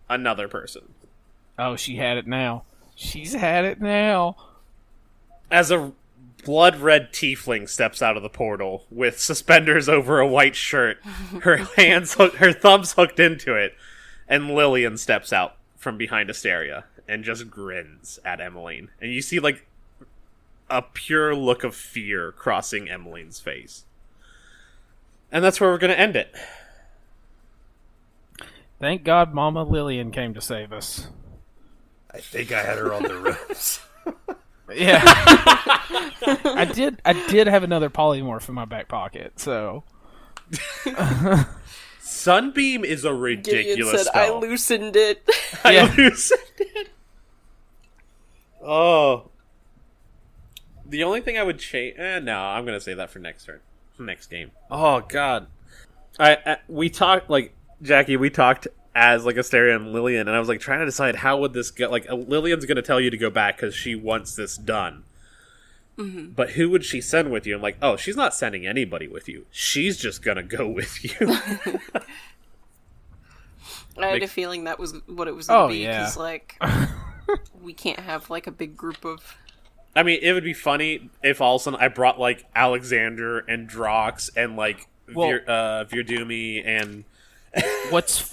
another person. Oh, she had it now. She's had it now. As a blood-red tiefling steps out of the portal with suspenders over a white shirt, her thumbs hooked into it, and Lillian steps out from behind Asteria and just grins at Emmeline. And you see like a pure look of fear crossing Emmeline's face. And that's where we're going to end it. Thank God Mama Lillian came to save us. I think I had her on the ropes. Yeah. I did have another polymorph in my back pocket, so. Sunbeam is a ridiculous Gideon said, spell. I loosened it. I loosened it. Oh. The only thing I would change... no, I'm going to save that for next turn. Next game. Oh, God. We talked, like, Jackie, we talked as, like, Asteria and Lillian, and I was, like, trying to decide how would this go. Like, Lillian's going to tell you to go back because she wants this done. But who would she send with you? I'm like, oh, she's not sending anybody with you. She's just gonna go with you. I had a feeling that was what it was going to be, yeah. because, like, we can't have, like, a big group of... I mean, it would be funny if all of a sudden I brought, like, Alexander and Drox and, like, Virdumi and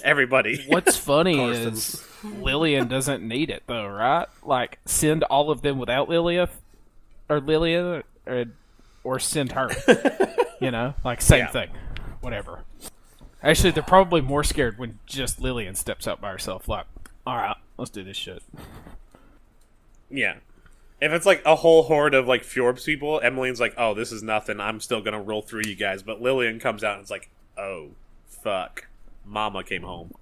everybody. What's funny Carson. is Lillian doesn't need it, though, right? Like, send all of them without Lillian, or send her. You know? Like, same thing. Whatever. Actually, they're probably more scared when just Lillian steps up by herself, like, alright, let's do this shit. Yeah. If it's like a whole horde of like Fjorb's people, Emmeline's like, oh, this is nothing, I'm still gonna roll through you guys. But Lillian comes out and it's like, oh, fuck. Mama came home.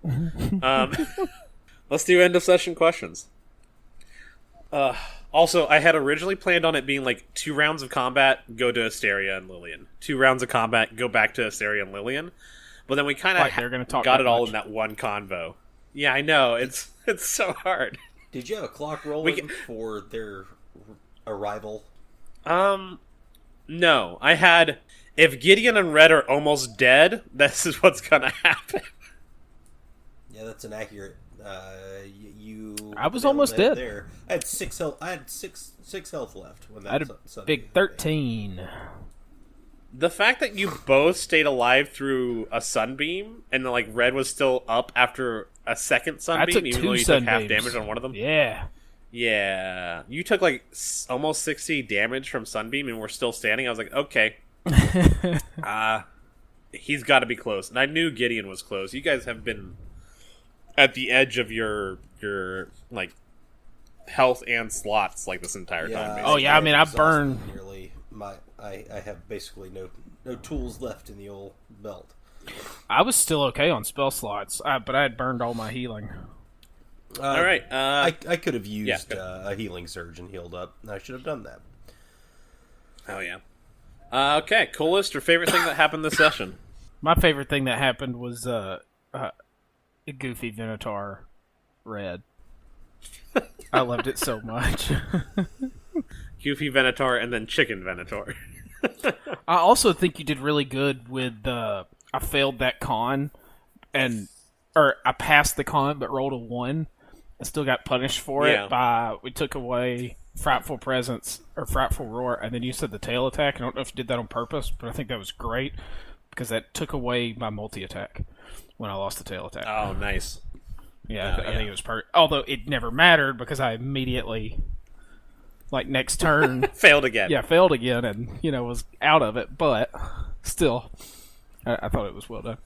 Let's do end of session questions. Also, I had originally planned on it being like 2 rounds of combat, go to Asteria and Lillian. 2 rounds of combat, go back to Asteria and Lillian. But then we kind of got it all in that one convo. Yeah, I know. It's so hard. Did you have a clock rolling for their arrival? No. I had... If Gideon and Red are almost dead, this is what's gonna happen. Yeah, that's an accurate... I was almost dead. There. I had 6 health. I had six health left when that I had a big 13. The fact that you both stayed alive through a sunbeam, and then, like, Red was still up after a second sunbeam, even though you took half damage on one of them. Yeah. Yeah. You took, like, almost 60 damage from sunbeam, and we're still standing. I was like, okay. He's got to be close. And I knew Gideon was close. You guys have been at the edge of your like, health and slots, like, this entire time. Basically. Oh, yeah, I mean, I burned... Nearly I have basically no tools left in the old belt. I was still okay on spell slots, but I had burned all my healing. All right. I could have used a healing surge and healed up. I should have done that. Oh, yeah. Okay, coolest or favorite thing that happened this session? My favorite thing that happened was Goofy Venator Red. I loved it so much. Goofy Venator and then Chicken Venator. I also think you did really good with I failed that con, or I passed the con but rolled a 1. I still got punished for it we took away Frightful Presence or Frightful Roar, and then you said the tail attack. I don't know if you did that on purpose, but I think that was great because that took away my multi-attack when I lost the tail attack. Oh, nice. Yeah, I think it was although it never mattered because I immediately, like, next turn... failed again. Yeah, failed again and, was out of it, but still, I thought it was well done.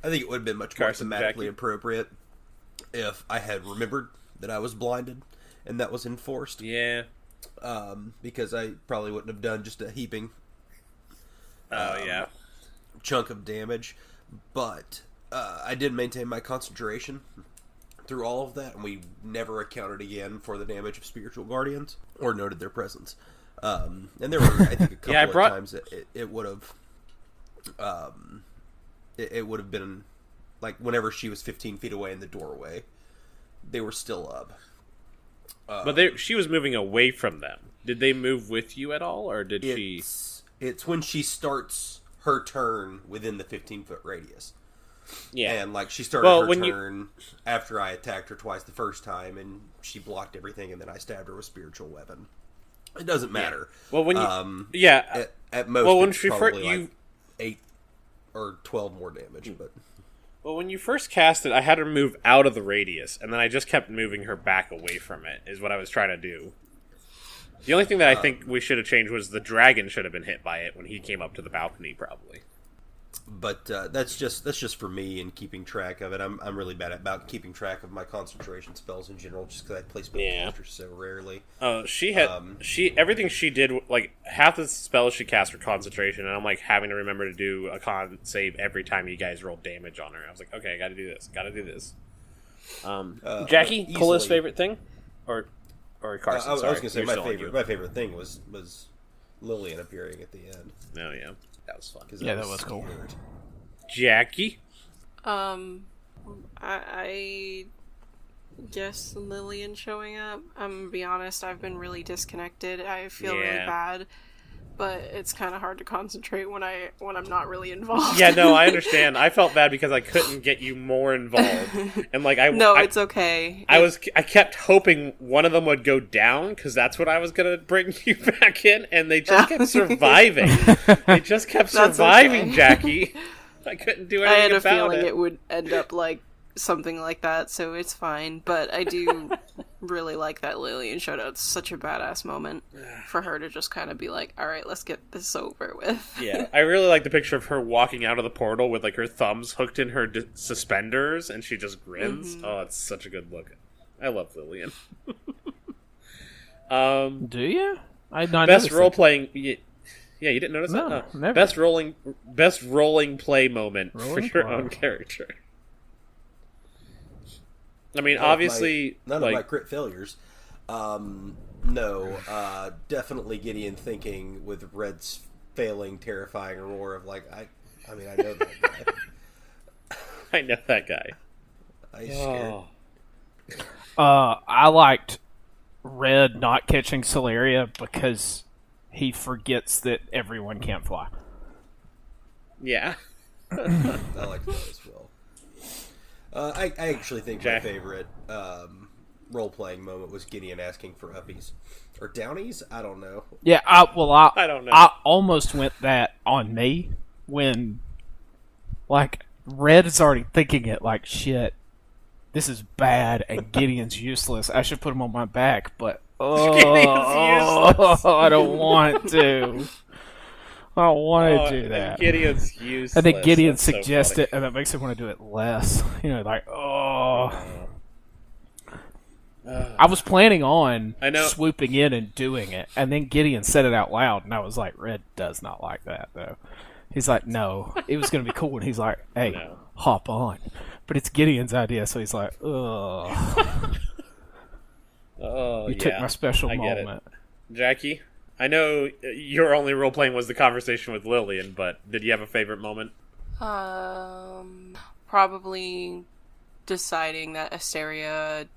I think it would have been much more thematically appropriate if I had remembered that I was blinded and that was enforced. Yeah. Because I probably wouldn't have done just a heaping chunk of damage. But I did maintain my concentration through all of that, and we never accounted again for the damage of spiritual guardians or noted their presence. And there were, I think, a couple of times that it would have it would have been like whenever she was 15 feet away in the doorway, they were still up. But she was moving away from them. Did they move with you at all, or did she? It's when she starts her turn within the 15-foot radius. Yeah, and like she started her turn after I attacked her twice the first time, and she blocked everything, and then I stabbed her with spiritual weapon. It doesn't matter. Well, when you at most, well, when it's she probably like 8 or 12 more damage, but. Well, when you first cast it, I had her move out of the radius, and then I just kept moving her back away from it, is what I was trying to do. The only thing that I think we should have changed was the dragon should have been hit by it when he came up to the balcony, probably. But that's just for me and keeping track of it. I'm really bad about keeping track of my concentration spells in general, just because I play spellcasters so rarely. Oh, she had everything she did, like half the spells she cast were concentration, and I'm like having to remember to do a con save every time you guys roll damage on her. I was like, okay, I got to do this. Jacque, coolest favorite thing, or Carson? I was going to say my favorite thing was Lillian appearing at the end. Oh yeah. That was fun. Yeah, that was cool. Jacque? I Yes, Lillian showing up. I'm gonna be honest, I've been really disconnected. I feel really Yeah. bad, but it's kind of hard to concentrate when I'm not really involved. Yeah, no, I understand. I felt bad because I couldn't get you more involved, and like No, it's okay. I kept hoping one of them would go down because that's what I was gonna bring you back in, and they just kept surviving. They just kept That's surviving, okay. Jackie. I couldn't do anything I had a about feeling it. it would end up like something like that, so it's fine. But I do really like that Lillian showed up. It's such a badass moment for her to just kind of be like, all right, let's get this over with. Yeah, I really like the picture of her walking out of the portal with like her thumbs hooked in her suspenders, and she just grins. Oh, it's such a good look. I love Lillian. Do you? I not Best noticed role that. playing. Yeah, you didn't notice No, that? never. Best rolling play moment Rolling for your play. own character. I mean, obviously, none like, of my crit failures. No, definitely Gideon thinking with Red's failing, terrifying roar of like, I mean, I know that guy. I know that guy. I scared. I liked Red not catching Celeria because he forgets that everyone can't fly. Yeah. I like that as well. I actually think Jack. my favorite role-playing moment was Gideon asking for uppies. Or downies? I don't know. Yeah, I don't know. I almost went that on me when, like, Red is already thinking it like, shit, this is bad and Gideon's useless. I should put him on my back, but Gideon's I don't want to. I don't want to do and that. Gideon's useless. And then Gideon That's so suggests funny. it, and that makes him want to do it less. You know, like, I was planning on I know. swooping in and doing it, and then Gideon said it out loud, and I was like, Red does not like that, though. He's like, no, it was going to be cool, and he's like, hey, No. hop on. But it's Gideon's idea, so he's like, ugh. Oh, You yeah. took my special I get it. moment. Jackie, I know your only role playing was the conversation with Lillian, but did you have a favorite moment? Probably deciding that Asteria,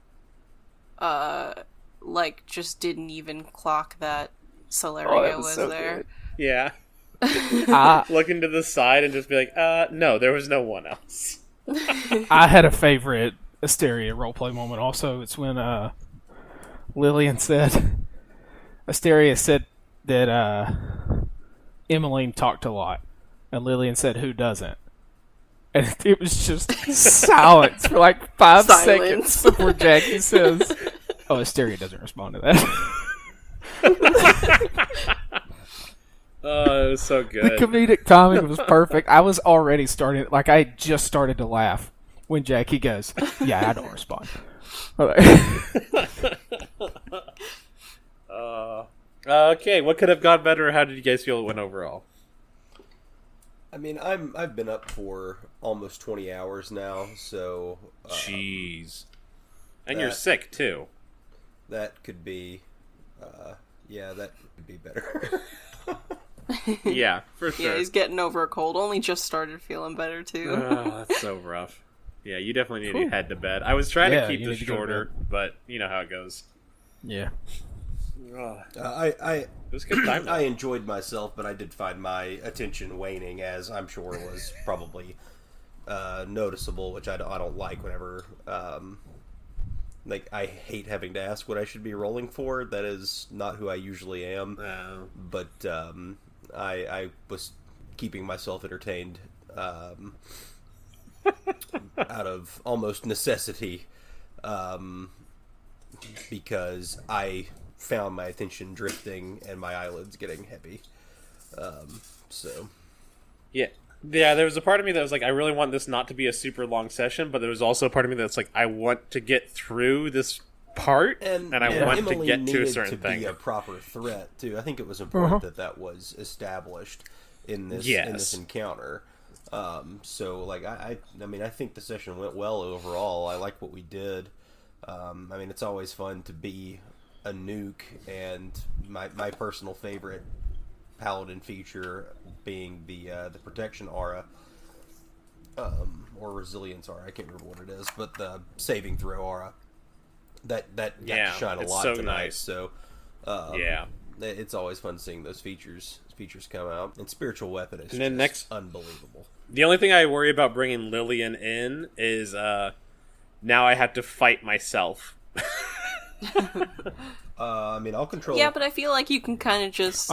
like, just didn't even clock that Celeria was there. Yeah. I Looking to the side and just be like, no, there was no one else. had a favorite Asteria roleplay moment also. It's when Lillian said, Asteria said that Emmeline talked a lot, and Lillian said, who doesn't? And it was just silence for like 5 Silence. seconds before Jackie says, oh, Asteria doesn't respond to that. Oh, it was so The good. comedic timing was perfect. I was already starting, like, I just started to laugh when Jackie goes, yeah, I don't respond. Okay, what could have gone better? How did you guys feel it went overall? I mean, I've been up for almost 20 hours now, so Jeez. And you're that- sick, too. that could be, that could be better. Yeah, for sure. Yeah, he's getting over a cold. Only just started feeling better, too. Oh, that's so rough. Yeah, you definitely need to head to bed. I was trying Yeah, to keep you this need to go to shorter, but you know how it goes. Yeah. Ugh. I It was a good time, though. I enjoyed myself, but I did find my attention waning, as I'm sure was probably noticeable, which I don't like whenever. Like, I hate having to ask what I should be rolling for. That is not who I usually am. Oh. But I was keeping myself entertained out of almost necessity, because I found my attention drifting and my eyelids getting heavy. So Yeah. Yeah, there was a part of me that was like, I really want this not to be a super long session, but there was also a part of me that's like, I want to get through this part, and I want to Emily get to a needed certain to thing. be a proper threat too. I think it was important that was established in this encounter. So like I mean, I think the session went well overall. I like what we did. I mean, it's always fun to be a nuke, and my personal favorite paladin feature being the protection aura, or resilience aura. I can't remember what it is, but the saving throw aura. that got Yeah, to shine a it's lot so tonight. nice. So it's always fun seeing those features come out. And Spiritual Weapon is And then just unbelievable. The only thing I worry about bringing Lillian in is now I have to fight myself. I mean, I'll control. Yeah, but I feel like you can kind of just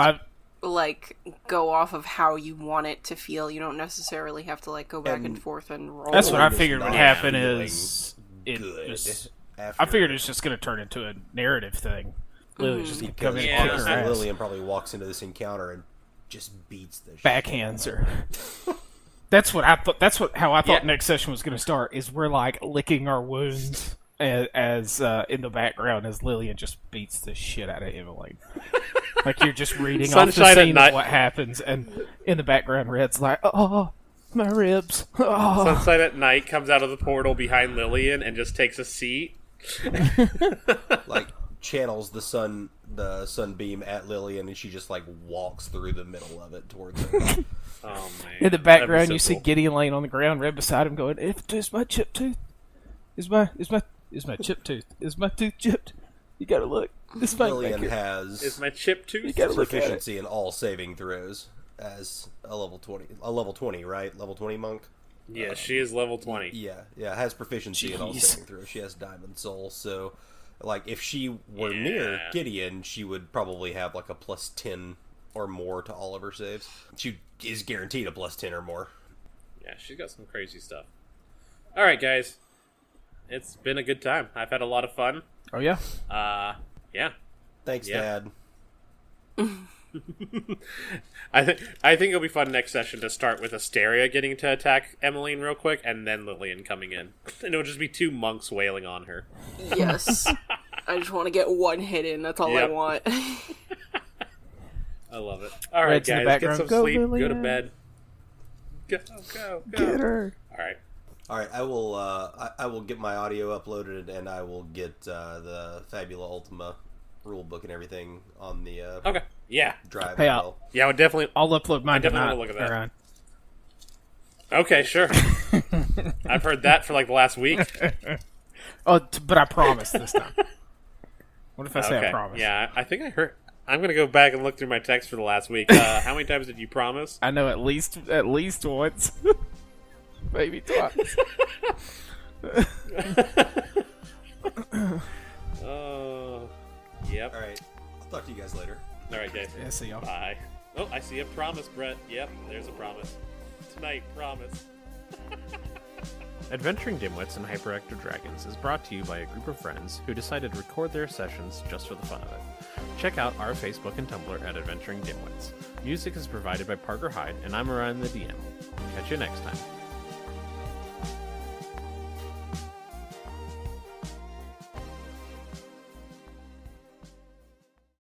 like go off of how you want it to feel. You don't necessarily have to like go back and forth and roll. That's what I It's figured would not happen feeling is it good just. after- I figured it's just going to turn into a narrative thing. Lily just gonna come in and kick her ass. Lillian probably walks into this encounter and just beats the shit. Backhands her. That's what I thought. That's how I thought next session was going to start. Is we're like licking our wounds as in the background as Lillian just beats the shit out of Emily. Like you're just reading off the Sunshine at scene night. of what happens, and in the background, Red's like, "Oh, my ribs." Oh. Sunset at Night comes out of the portal behind Lillian and just takes a seat. Like channels the sunbeam at Lillian, and she just like walks through the middle of it towards her. Oh man! In the That'd background, be you so see cool. Gideon laying on the ground, Red beside him, going, "If it's my chip tooth, is my chip tooth, is my tooth chipped? You gotta look. This might Lillian make it." has Is my chip tooth? You gotta look at it. proficiency in all saving throws as a level 20, right? Level 20 monk. Yeah, she is level 20. Yeah, has proficiency in all Jeez. saving throws. She has Diamond Soul, so like if she were near Gideon, she would probably have like a plus 10 or more to all of her saves. She is guaranteed a plus 10 or more. Yeah, she's got some crazy stuff. All right, guys. It's been a good time. I've had a lot of fun. Oh yeah. Yeah. Thanks, Yeah. Dad. I think it'll be fun next session to start with Asteria getting to attack Emmeline real quick, and then Lillian coming in. And it'll just be two monks wailing on her. Yes. I just want to get one hit in. That's all I Yep. want. I love it. All right, Red's in the guys, get background. some Go, sleep. Go to Lillian. bed. Go. Get her. All right. All right, I will. I will get my audio uploaded, and I will get the Fabula Ultima rulebook and everything on the Okay. Yeah. drive. Hey, as I'll- well. Yeah, I would definitely. I'll upload mine definitely tonight. will look at that. Aaron. Okay, sure. I've heard that for like the last week. Oh, but I promise this time. What if I say Okay. I promise? Yeah, I think I heard. I'm gonna go back and look through my text for the last week. How many times did you promise? I know at least once, maybe twice. Oh, yep. All right, I'll talk to you guys later. All right, guys. Yeah, see y'all. Bye. Oh, I see a promise, Bret. Yep, there's a promise. Tonight, promise. Adventuring Dimwits and Hyperactive Dragons is brought to you by a group of friends who decided to record their sessions just for the fun of it. Check out our Facebook and Tumblr at Adventuring Dimwits. Music is provided by Parker Hyde, and I'm Arion the DM. Catch you next time.